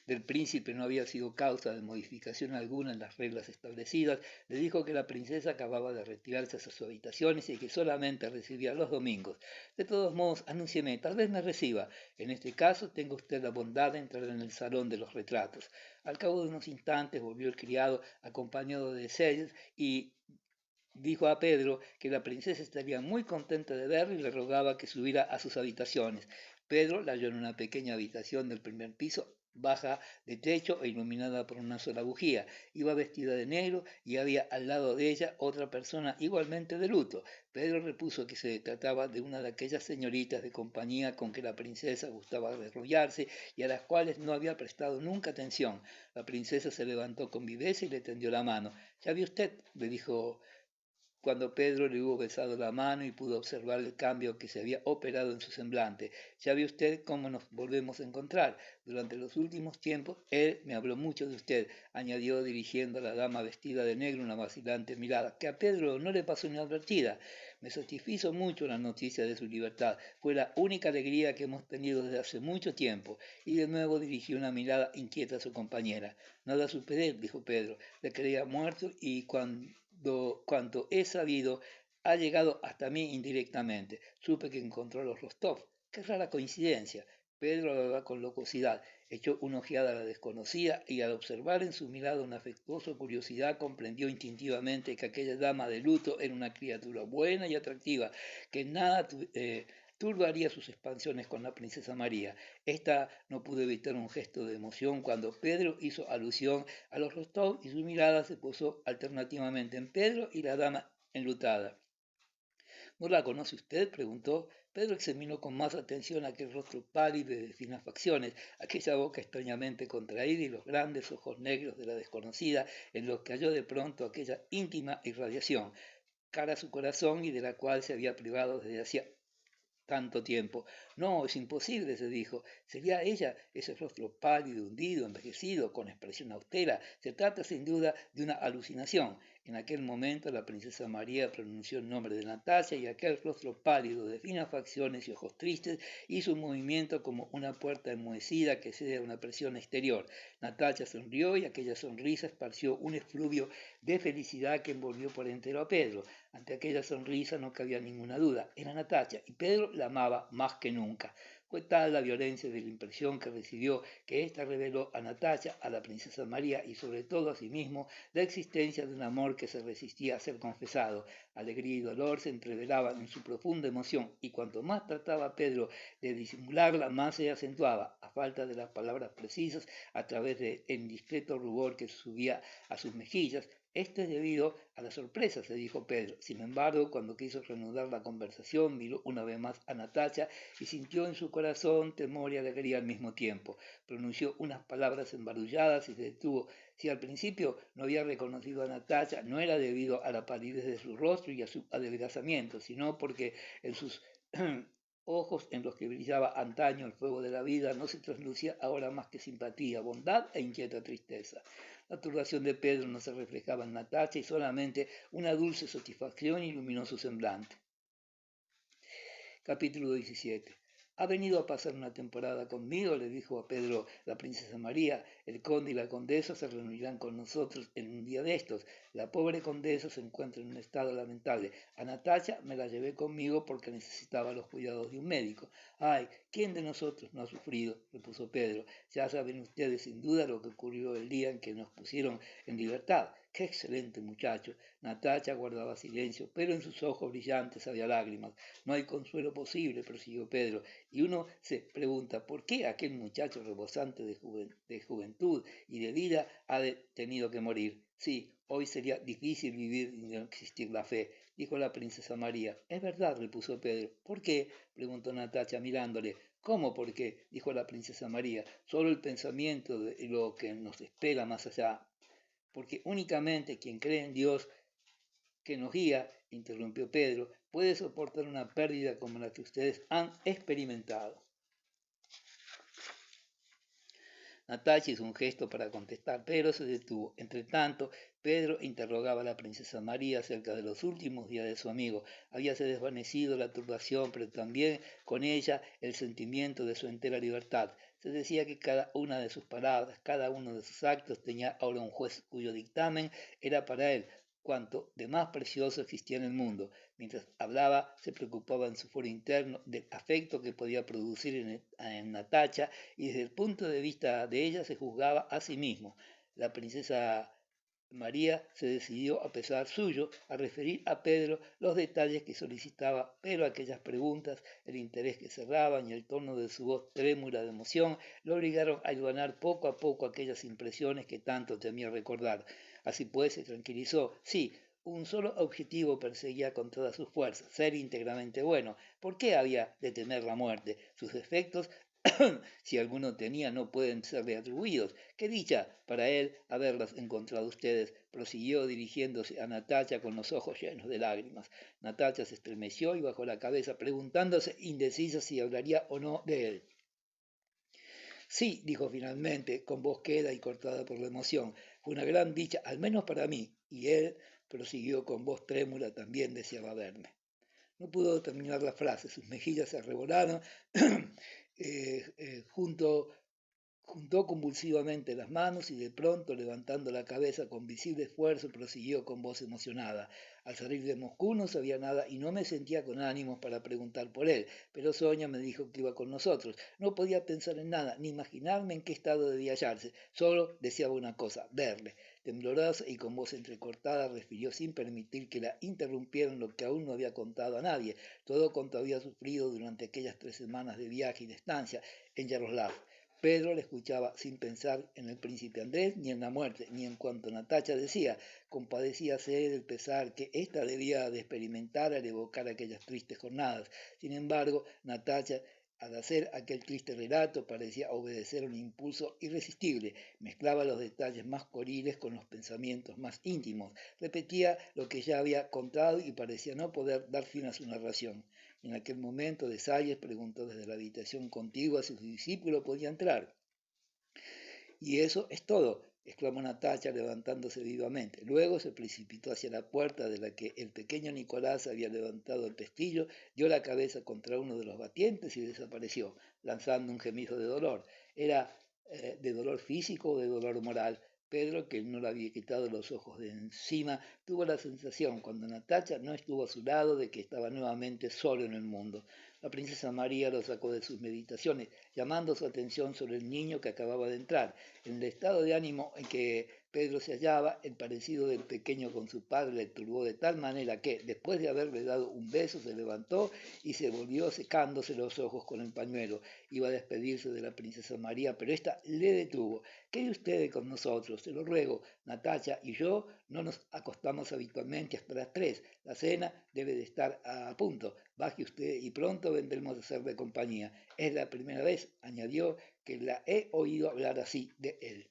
del príncipe no había sido causa de modificación alguna en las reglas establecidas, le dijo que la princesa acababa de retirarse a sus habitaciones y que solamente recibía los domingos. De todos modos, anúncieme, tal vez me reciba. En este caso, tenga usted la bondad de entrar en el salón de los retratos. Al cabo de unos instantes volvió el criado, acompañado de Selles, y dijo a Pedro que la princesa estaría muy contenta de verlo y le rogaba que subiera a sus habitaciones. Pedro la halló en una pequeña habitación del primer piso, baja de techo e iluminada por una sola bujía. Iba vestida de negro y había al lado de ella otra persona igualmente de luto. Pedro repuso que se trataba de una de aquellas señoritas de compañía con que la princesa gustaba desrollarse y a las cuales no había prestado nunca atención. La princesa se levantó con viveza y le tendió la mano. «¿Ya ve usted?», le dijo cuando Pedro le hubo besado la mano y pudo observar el cambio que se había operado en su semblante. «Ya ve usted cómo nos volvemos a encontrar. Durante los últimos tiempos él me habló mucho de usted», añadió dirigiendo a la dama vestida de negro una vacilante mirada, que a Pedro no le pasó inadvertida. «Me satisfizo mucho la noticia de su libertad. Fue la única alegría que hemos tenido desde hace mucho tiempo». Y de nuevo dirigió una mirada inquieta a su compañera. «Nada supe de él», dijo Pedro. «Le creía muerto y cuanto he sabido ha llegado hasta mí indirectamente. Supe que encontró a los Rostov. Qué rara coincidencia». Pedro hablaba con locuacidad, echó una ojeada a la desconocida y al observar en su mirada una afectuosa curiosidad comprendió instintivamente que aquella dama de luto era una criatura buena y atractiva, que nada turbaría sus expansiones con la princesa María. Esta no pudo evitar un gesto de emoción cuando Pedro hizo alusión a los Rostov y su mirada se posó alternativamente en Pedro y la dama enlutada. «¿No la conoce usted?», preguntó. Pedro examinó con más atención aquel rostro pálido y de finas facciones, aquella boca extrañamente contraída y los grandes ojos negros de la desconocida, en los que halló de pronto aquella íntima irradiación, cara a su corazón y de la cual se había privado desde hacía tanto tiempo. «No, es imposible», se dijo. «¿Sería ella ese rostro pálido, hundido, envejecido, con expresión austera? Se trata sin duda de una alucinación». En aquel momento la princesa María pronunció el nombre de Natalia y aquel rostro pálido, de finas facciones y ojos tristes, hizo un movimiento como una puerta enmohecida que cede a una presión exterior. Natalia sonrió y aquella sonrisa esparció un efluvio de felicidad que envolvió por entero a Pedro. Ante aquella sonrisa no cabía ninguna duda. Era Natalia y Pedro la amaba más que nunca. Fue tal la violencia de la impresión que recibió que ésta reveló a Natacha, a la princesa María y sobre todo a sí mismo la existencia de un amor que se resistía a ser confesado. Alegría y dolor se entrevelaban en su profunda emoción y cuanto más trataba Pedro de disimularla, más se acentuaba, a falta de las palabras precisas, a través del indiscreto rubor que subía a sus mejillas. Esto es debido a la sorpresa, se dijo Pedro. Sin embargo, cuando quiso reanudar la conversación, miró una vez más a Natacha y sintió en su corazón temor y alegría al mismo tiempo. Pronunció unas palabras embarulladas y se detuvo. Si al principio no había reconocido a Natacha, no era debido a la palidez de su rostro y a su adelgazamiento, sino porque en sus ojos en los que brillaba antaño el fuego de la vida no se traslucía ahora más que simpatía, bondad e inquieta tristeza. La turbación de Pedro no se reflejaba en Natacha y solamente una dulce satisfacción iluminó su semblante. Capítulo 17. Ha venido a pasar una temporada conmigo, le dijo a Pedro la princesa María. El conde y la condesa se reunirán con nosotros en un día de estos. La pobre condesa se encuentra en un estado lamentable. A Natacha me la llevé conmigo porque necesitaba los cuidados de un médico. Ay, ¿quién de nosotros no ha sufrido?, repuso Pedro. Ya saben ustedes sin duda lo que ocurrió el día en que nos pusieron en libertad. ¡Qué excelente muchacho! Natacha guardaba silencio, pero en sus ojos brillantes había lágrimas. No hay consuelo posible, prosiguió Pedro, y uno se pregunta por qué aquel muchacho rebosante de juventud y de vida ha tenido que morir. Sí, hoy sería difícil vivir y no existir la fe, dijo la princesa María. Es verdad, repuso Pedro. ¿Por qué?, preguntó Natacha mirándole. ¿Cómo por qué?, dijo la princesa María. Solo el pensamiento de lo que nos espera más allá. Porque únicamente quien cree en Dios que nos guía, interrumpió Pedro, puede soportar una pérdida como la que ustedes han experimentado. Natacha hizo un gesto para contestar, pero se detuvo. Entre tanto, Pedro interrogaba a la princesa María acerca de los últimos días de su amigo. Habíase desvanecido la turbación, pero también con ella el sentimiento de su entera libertad. Se decía que cada una de sus palabras, cada uno de sus actos tenía ahora un juez cuyo dictamen era para él cuanto de más precioso existía en el mundo. Mientras hablaba, se preocupaba en su foro interno del afecto que podía producir en Natacha y desde el punto de vista de ella se juzgaba a sí mismo. La princesa María se decidió, a pesar suyo, a referir a Pedro los detalles que solicitaba, pero aquellas preguntas, el interés que cerraban y el tono de su voz trémula de emoción lo obligaron a hilvanar poco a poco aquellas impresiones que tanto temía recordar. Así pues, se tranquilizó. Sí, un solo objetivo perseguía con todas sus fuerzas, ser íntegramente bueno. ¿Por qué había de temer la muerte? Sus defectos si alguno tenía, no pueden serle atribuidos. Qué dicha para él haberlas encontrado ustedes, prosiguió dirigiéndose a Natacha con los ojos llenos de lágrimas. Natacha se estremeció y bajó la cabeza, preguntándose indecisa si hablaría o no de él. Sí, dijo finalmente, con voz queda y cortada por la emoción. Fue una gran dicha, al menos para mí. Y él prosiguió con voz trémula, también deseaba verme. No pudo terminar la frase, sus mejillas se arrebolaron, juntó convulsivamente las manos y de pronto, levantando la cabeza con visible esfuerzo, prosiguió con voz emocionada. Al salir de Moscú no sabía nada y no me sentía con ánimos para preguntar por él, pero Sonia me dijo que iba con nosotros. No podía pensar en nada, ni imaginarme en qué estado debía hallarse. Solo deseaba una cosa, verle. Temblorosa y con voz entrecortada refirió sin permitir que la interrumpieran lo que aún no había contado a nadie, todo cuanto había sufrido durante aquellas 3 semanas de viaje y de estancia en Yaroslav. Pedro le escuchaba sin pensar en el príncipe Andrés, ni en la muerte, ni en cuanto Natacha decía. Compadecíase del pesar que ésta debía de experimentar al evocar aquellas tristes jornadas. Sin embargo, Natacha, al hacer aquel triste relato, parecía obedecer un impulso irresistible. Mezclaba los detalles más pueriles con los pensamientos más íntimos. Repetía lo que ya había contado y parecía no poder dar fin a su narración. En aquel momento, de Salles preguntó desde la habitación contigua si su discípulo podía entrar. Y eso es todo, exclamó Natacha levantándose vivamente. Luego se precipitó hacia la puerta de la que el pequeño Nicolás había levantado el pestillo, dio la cabeza contra uno de los batientes y desapareció, lanzando un gemido de dolor. Era de dolor físico o de dolor moral. Pedro, que no le había quitado los ojos de encima, tuvo la sensación, cuando Natacha no estuvo a su lado, de que estaba nuevamente solo en el mundo. La princesa María lo sacó de sus meditaciones, llamando su atención sobre el niño que acababa de entrar. En el estado de ánimo en que Pedro se hallaba, el parecido del pequeño con su padre le turbó de tal manera que, después de haberle dado un beso, se levantó y se volvió secándose los ojos con el pañuelo. Iba a despedirse de la princesa María, pero ésta le detuvo. Quede usted con nosotros, se lo ruego. Natacha y yo no nos acostamos habitualmente hasta las 3. La cena debe de estar a punto. Baje usted y pronto vendremos a hacerle compañía. Es la primera vez, añadió, que la he oído hablar así de él.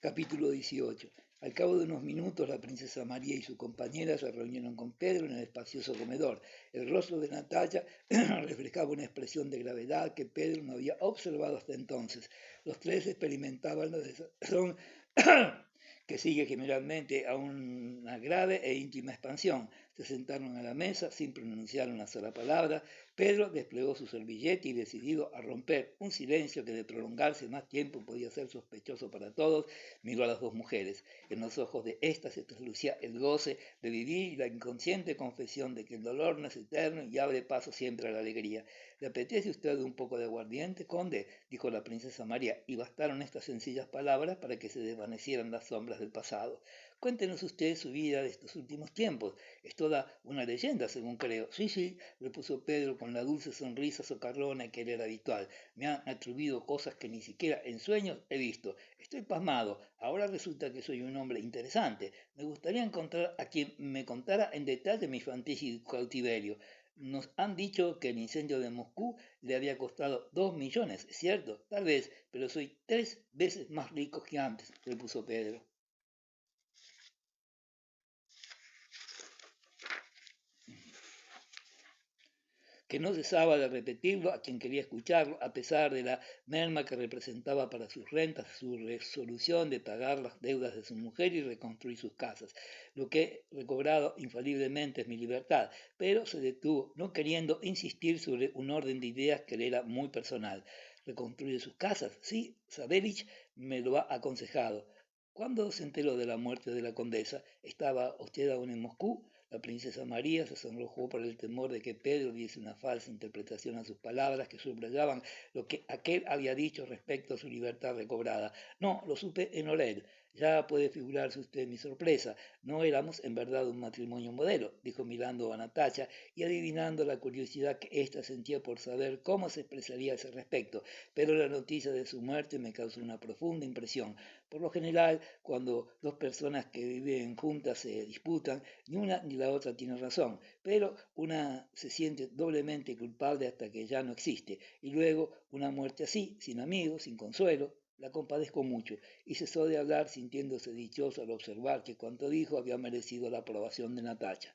Capítulo 18. Al cabo de unos minutos, la princesa María y su compañera se reunieron con Pedro en el espacioso comedor. El rostro de Natalia reflejaba una expresión de gravedad que Pedro no había observado hasta entonces. Los tres experimentaban la desazón que sigue generalmente a una grave e íntima expansión. Se sentaron a la mesa sin pronunciar una sola palabra. Pedro desplegó su servilleta y, decidido a romper un silencio que de prolongarse más tiempo podía ser sospechoso para todos, miró a las dos mujeres. En los ojos de éstas se traslucía el goce de vivir y la inconsciente confesión de que el dolor no es eterno y abre paso siempre a la alegría. ¿Le apetece usted un poco de aguardiente, conde?, dijo la princesa María, y bastaron estas sencillas palabras para que se desvanecieran las sombras del pasado. Cuéntenos usted su vida de estos últimos tiempos. Es toda una leyenda, según creo. Sí, sí, repuso Pedro con la dulce sonrisa socarrona que le era habitual. Me han atribuido cosas que ni siquiera en sueños he visto. Estoy pasmado. Ahora resulta que soy un hombre interesante. Me gustaría encontrar a quien me contara en detalle mi fantasía y cautiverio. Nos han dicho que el incendio de Moscú le había costado 2 millones, ¿cierto? Tal vez, pero soy 3 veces más rico que antes, repuso Pedro. Que no cesaba de repetirlo a quien quería escucharlo, a pesar de la merma que representaba para sus rentas su resolución de pagar las deudas de su mujer y reconstruir sus casas. Lo que he recobrado infaliblemente es mi libertad, pero se detuvo, no queriendo insistir sobre un orden de ideas que le era muy personal. ¿Reconstruye sus casas? Sí, Savélich me lo ha aconsejado. ¿Cuándo se enteró de la muerte de la condesa? ¿Estaba usted aún en Moscú? La princesa María se sonrojó por el temor de que Pedro diese una falsa interpretación a sus palabras que subrayaban lo que aquel había dicho respecto a su libertad recobrada. No, lo supe en Orel. Ya puede figurarse usted mi sorpresa. No éramos en verdad un matrimonio modelo, dijo mirando a Natacha y adivinando la curiosidad que ésta sentía por saber cómo se expresaría a ese respecto, pero la noticia de su muerte me causó una profunda impresión. Por lo general, cuando dos personas que viven juntas se disputan, ni una ni la otra tiene razón, pero una se siente doblemente culpable hasta que ya no existe, y luego una muerte así, sin amigos, sin consuelo, la compadezco mucho, y cesó de hablar sintiéndose dichoso al observar que cuanto dijo había merecido la aprobación de Natacha.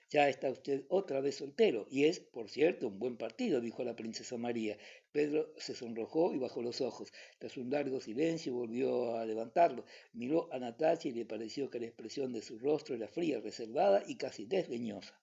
Ya está usted otra vez soltero, y es, por cierto, un buen partido, dijo la princesa María. Pedro se sonrojó y bajó los ojos. Tras un largo silencio volvió a levantarlo. Miró a Natacha y le pareció que la expresión de su rostro era fría, reservada y casi desdeñosa.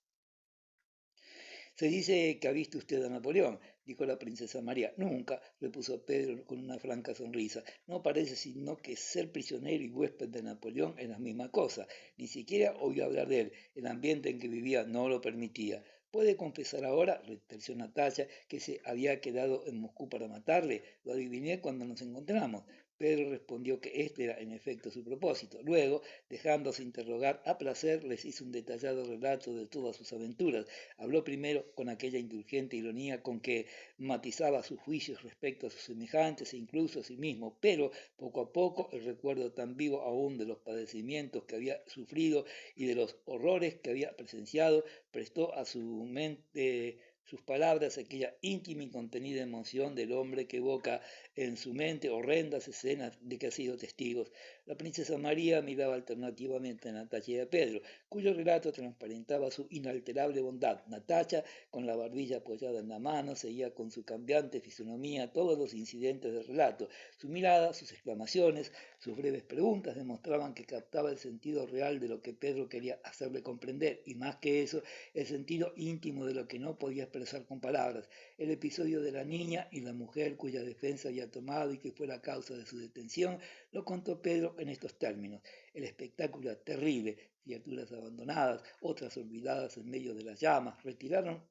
Se dice que ha visto usted a Napoleón, dijo la princesa María. Nunca, repuso Pedro con una franca sonrisa. No parece sino que ser prisionero y huésped de Napoleón es la misma cosa. Ni siquiera oí hablar de él. El ambiente en que vivía no lo permitía. ¿Puede confesar ahora, reterció Natalia, que se había quedado en Moscú para matarle? Lo adiviné cuando nos encontramos. Pedro respondió que este era en efecto su propósito. Luego, dejándose interrogar a placer, les hizo un detallado relato de todas sus aventuras. Habló primero con aquella indulgente ironía con que matizaba sus juicios respecto a sus semejantes e incluso a sí mismo, pero poco a poco el recuerdo tan vivo aún de los padecimientos que había sufrido y de los horrores que había presenciado prestó a su mente sus palabras aquella íntima y contenida emoción del hombre que evoca en su mente horrendas escenas de que ha sido testigo. La princesa María miraba alternativamente a Natacha y a Pedro, cuyo relato transparentaba su inalterable bondad. Natacha, con la barbilla apoyada en la mano, seguía con su cambiante fisonomía todos los incidentes del relato. Su mirada, sus exclamaciones, sus breves preguntas demostraban que captaba el sentido real de lo que Pedro quería hacerle comprender, y más que eso, el sentido íntimo de lo que no podía expresar con palabras. El episodio de la niña y la mujer cuya defensa había tomado y que fue la causa de su detención, lo contó Pedro en estos términos. El espectáculo era terrible. Criaturas abandonadas, otras olvidadas en medio de las llamas, retiraron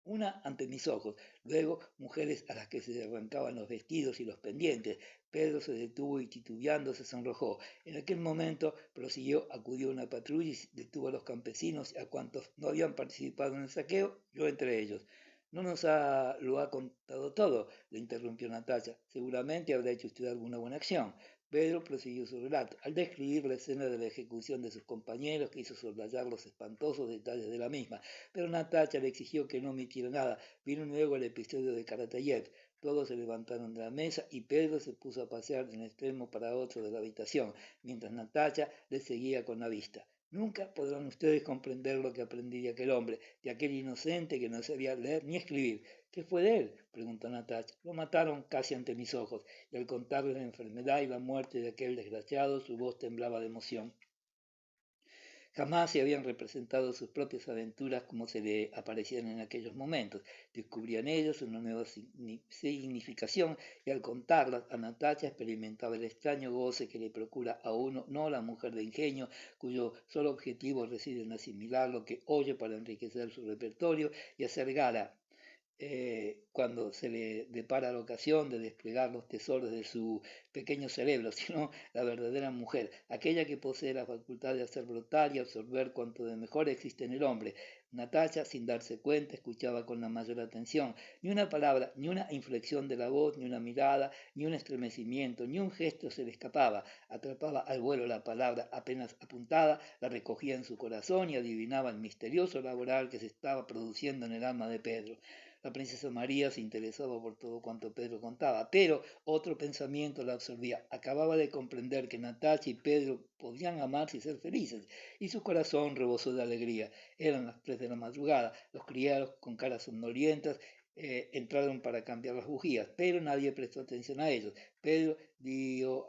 una ante mis ojos, luego mujeres a las que se arrancaban los vestidos y los pendientes. Pedro se detuvo y titubeando se sonrojó. En aquel momento prosiguió, acudió una patrulla y detuvo a los campesinos y a cuantos no habían participado en el saqueo, yo entre ellos. No lo ha contado todo, le interrumpió Natacha. Seguramente habrá hecho usted alguna buena acción. Pedro prosiguió su relato. Al describir la escena de la ejecución de sus compañeros, quiso soslayar los espantosos detalles de la misma, pero Natacha le exigió que no omitiera nada. Vino luego el episodio de Karatayev. Todos se levantaron de la mesa y Pedro se puso a pasear de un extremo para otro de la habitación, mientras Natacha le seguía con la vista. Nunca podrán ustedes comprender lo que aprendí de aquel hombre, de aquel inocente que no sabía leer ni escribir. ¿Qué fue de él? Preguntó Natacha. Lo mataron casi ante mis ojos, y al contarles la enfermedad y la muerte de aquel desgraciado, su voz temblaba de emoción. Jamás se habían representado sus propias aventuras como se le aparecían en aquellos momentos. Descubrían ellos una nueva significación y al contarlas a Natacha experimentaba el extraño goce que le procura a uno, no la mujer de ingenio, cuyo solo objetivo reside en asimilar lo que oye para enriquecer su repertorio y hacer gala cuando se le depara la ocasión de desplegar los tesoros de su pequeño cerebro, sino la verdadera mujer, aquella que posee la facultad de hacer brotar y absorber cuanto de mejor existe en el hombre. Natacha, sin darse cuenta, escuchaba con la mayor atención. Ni una palabra, ni una inflexión de la voz, ni una mirada, ni un estremecimiento, ni un gesto se le escapaba. Atrapaba al vuelo la palabra apenas apuntada, la recogía en su corazón y adivinaba el misterioso laboral que se estaba produciendo en el alma de Pedro. La princesa María se interesaba por todo cuanto Pedro contaba, pero otro pensamiento la absorbía. Acababa de comprender que Natacha y Pedro podían amarse y ser felices, y su corazón rebosó de alegría. Eran las 3 de la madrugada, los criados con caras somnolientas entraron para cambiar las bujías, pero nadie prestó atención a ellos. Pedro dio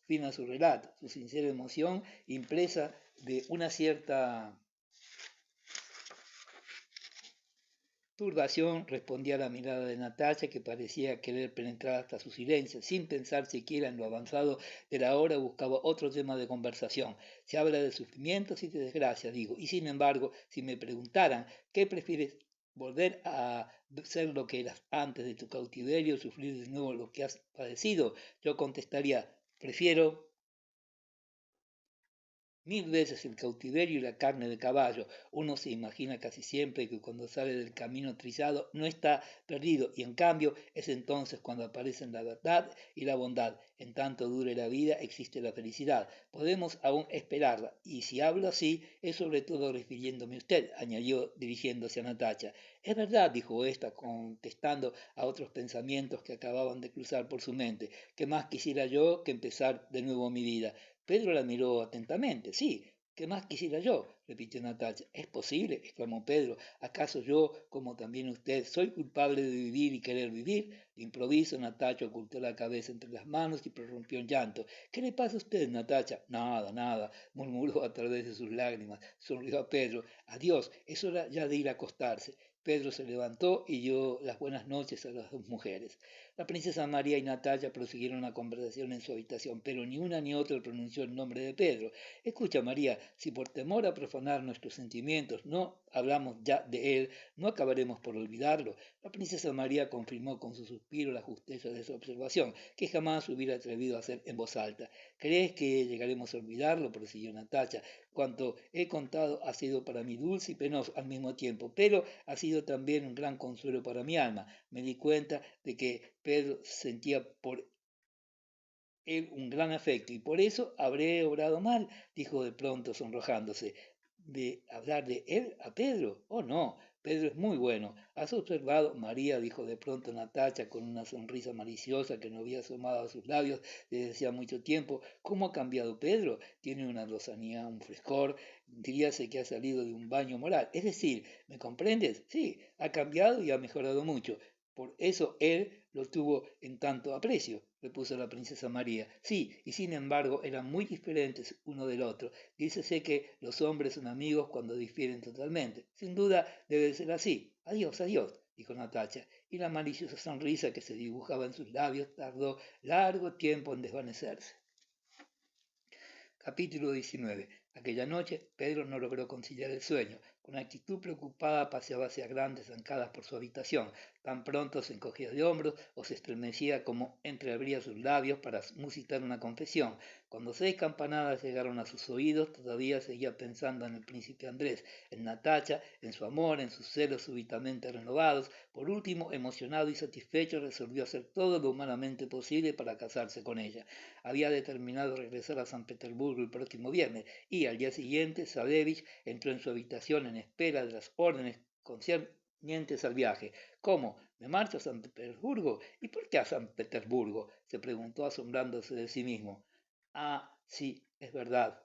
fin a su relato, su sincera emoción impresa de una cierta turbación respondía a la mirada de Natacha, que parecía querer penetrar hasta su silencio. Sin pensar siquiera en lo avanzado de la hora, buscaba otro tema de conversación. Se habla de sufrimientos y de desgracia, digo. Y sin embargo, si me preguntaran, ¿qué prefieres? ¿Volver a ser lo que eras antes de tu cautiverio, sufrir de nuevo lo que has padecido? Yo contestaría, prefiero 1000 veces el cautiverio y la carne de caballo. Uno se imagina casi siempre que cuando sale del camino trillado no está perdido y en cambio es entonces cuando aparecen la verdad y la bondad. En tanto dure la vida existe la felicidad. Podemos aún esperarla y si hablo así es sobre todo refiriéndome a usted, añadió dirigiéndose a Natacha. Es verdad, dijo ésta, contestando a otros pensamientos que acababan de cruzar por su mente. ¿Qué más quisiera yo que empezar de nuevo mi vida? Pedro la miró atentamente. Sí, ¿qué más quisiera yo? Repitió Natacha. ¿Es posible? Exclamó Pedro. ¿Acaso yo, como también usted, soy culpable de vivir y querer vivir? De improviso, Natacha ocultó la cabeza entre las manos y prorrumpió en llanto. ¿Qué le pasa a usted, Natacha? Nada, nada, murmuró a través de sus lágrimas. Sonrió a Pedro. Adiós, es hora ya de ir a acostarse. Pedro se levantó y dio las buenas noches a las dos mujeres. La princesa María y Natalia prosiguieron la conversación en su habitación, pero ni una ni otra pronunció el nombre de Pedro. Escucha, María, si por temor a profanar nuestros sentimientos no hablamos ya de él, no acabaremos por olvidarlo. La princesa María confirmó con su suspiro la justeza de su observación, que jamás hubiera atrevido a hacer en voz alta. ¿Crees que llegaremos a olvidarlo? Prosiguió Natalia. Cuanto he contado ha sido para mí dulce y penoso al mismo tiempo, pero ha sido también un gran consuelo para mi alma. Me di cuenta de que Pedro sentía por él un gran afecto y por eso habré obrado mal, dijo de pronto sonrojándose. ¿De hablar de él a Pedro? Oh, no, Pedro es muy bueno. ¿Has observado? María, dijo de pronto Natacha con una sonrisa maliciosa que no había asomado a sus labios desde hacía mucho tiempo. ¿Cómo ha cambiado Pedro? Tiene una lozanía, un frescor, diríase que ha salido de un baño moral. Es decir, ¿me comprendes? Sí, ha cambiado y ha mejorado mucho. Por eso él lo tuvo en tanto aprecio, repuso la princesa María. Sí, y sin embargo eran muy diferentes uno del otro. Dícese que los hombres son amigos cuando difieren totalmente. Sin duda debe ser así. Adiós, adiós, dijo Natacha, y la maliciosa sonrisa que se dibujaba en sus labios tardó largo tiempo en desvanecerse. Capítulo 19. Aquella noche Pedro no logró conciliar el sueño. Con actitud preocupada paseaba hacia grandes zancadas por su habitación. Tan pronto se encogía de hombros o se estremecía como entreabría sus labios para musitar una confesión. Cuando 6 campanadas llegaron a sus oídos, todavía seguía pensando en el príncipe Andrés, en Natacha, en su amor, en sus celos súbitamente renovados. Por último, emocionado y satisfecho, resolvió hacer todo lo humanamente posible para casarse con ella. Había determinado regresar a San Petersburgo el próximo viernes y al día siguiente Sadevich entró en su habitación en espera de las órdenes concernientes al viaje. ¿Cómo? ¿Me marcho a San Petersburgo? ¿Y por qué a San Petersburgo? Se preguntó asombrándose de sí mismo. Ah, sí, es verdad.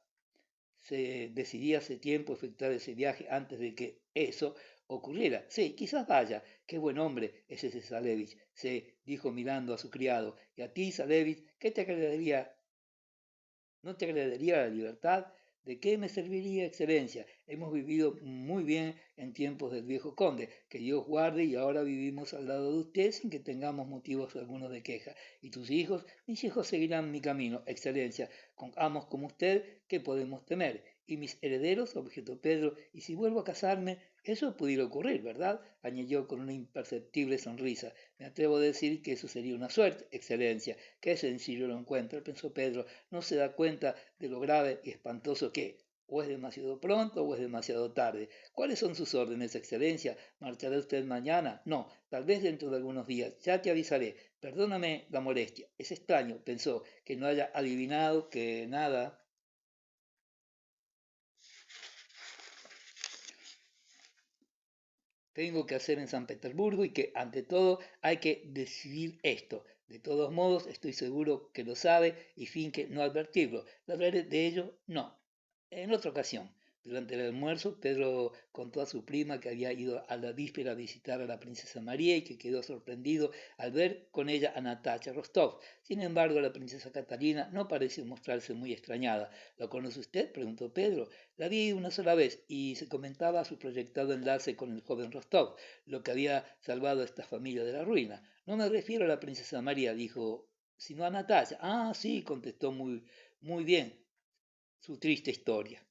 Se decidía hace tiempo efectuar ese viaje antes de que eso ocurriera. Sí, quizás vaya. Qué buen hombre es ese Salevich, se dijo mirando a su criado. Y a ti, Salevich, ¿qué te agradaría? ¿No te agradaría la libertad? ¿De qué me serviría, excelencia? Hemos vivido muy bien en tiempos del viejo conde, que Dios guarde, y ahora vivimos al lado de usted sin que tengamos motivos algunos de queja. ¿Y tus hijos? Mis hijos seguirán mi camino, excelencia. Con amos como usted, ¿qué podemos temer? ¿Y mis herederos? Objetó Pedro. ¿Y si vuelvo a casarme? Eso pudiera ocurrir, ¿verdad? Añadió con una imperceptible sonrisa. Me atrevo a decir que eso sería una suerte, excelencia. Qué sencillo lo encuentra, pensó Pedro. No se da cuenta de lo grave y espantoso que o es demasiado pronto o es demasiado tarde. ¿Cuáles son sus órdenes, excelencia? ¿Marchará usted mañana? No, tal vez dentro de algunos días. Ya te avisaré. Perdóname la molestia. Es extraño, pensó, que no haya adivinado que nada tengo que hacer en San Petersburgo y que ante todo hay que decidir esto. De todos modos, estoy seguro que lo sabe y finge no advertirlo. ¿Le hablaré de ello? No. En otra ocasión, durante el almuerzo, Pedro contó a su prima que había ido a la víspera a visitar a la princesa María y que quedó sorprendido al ver con ella a Natacha Rostov. Sin embargo, la princesa Catalina no pareció mostrarse muy extrañada. ¿Lo conoce usted?, preguntó Pedro. La vi una sola vez y se comentaba su proyectado enlace con el joven Rostov, lo que había salvado a esta familia de la ruina. No me refiero a la princesa María, dijo, sino a Natacha. Ah, sí, contestó muy bien su triste historia.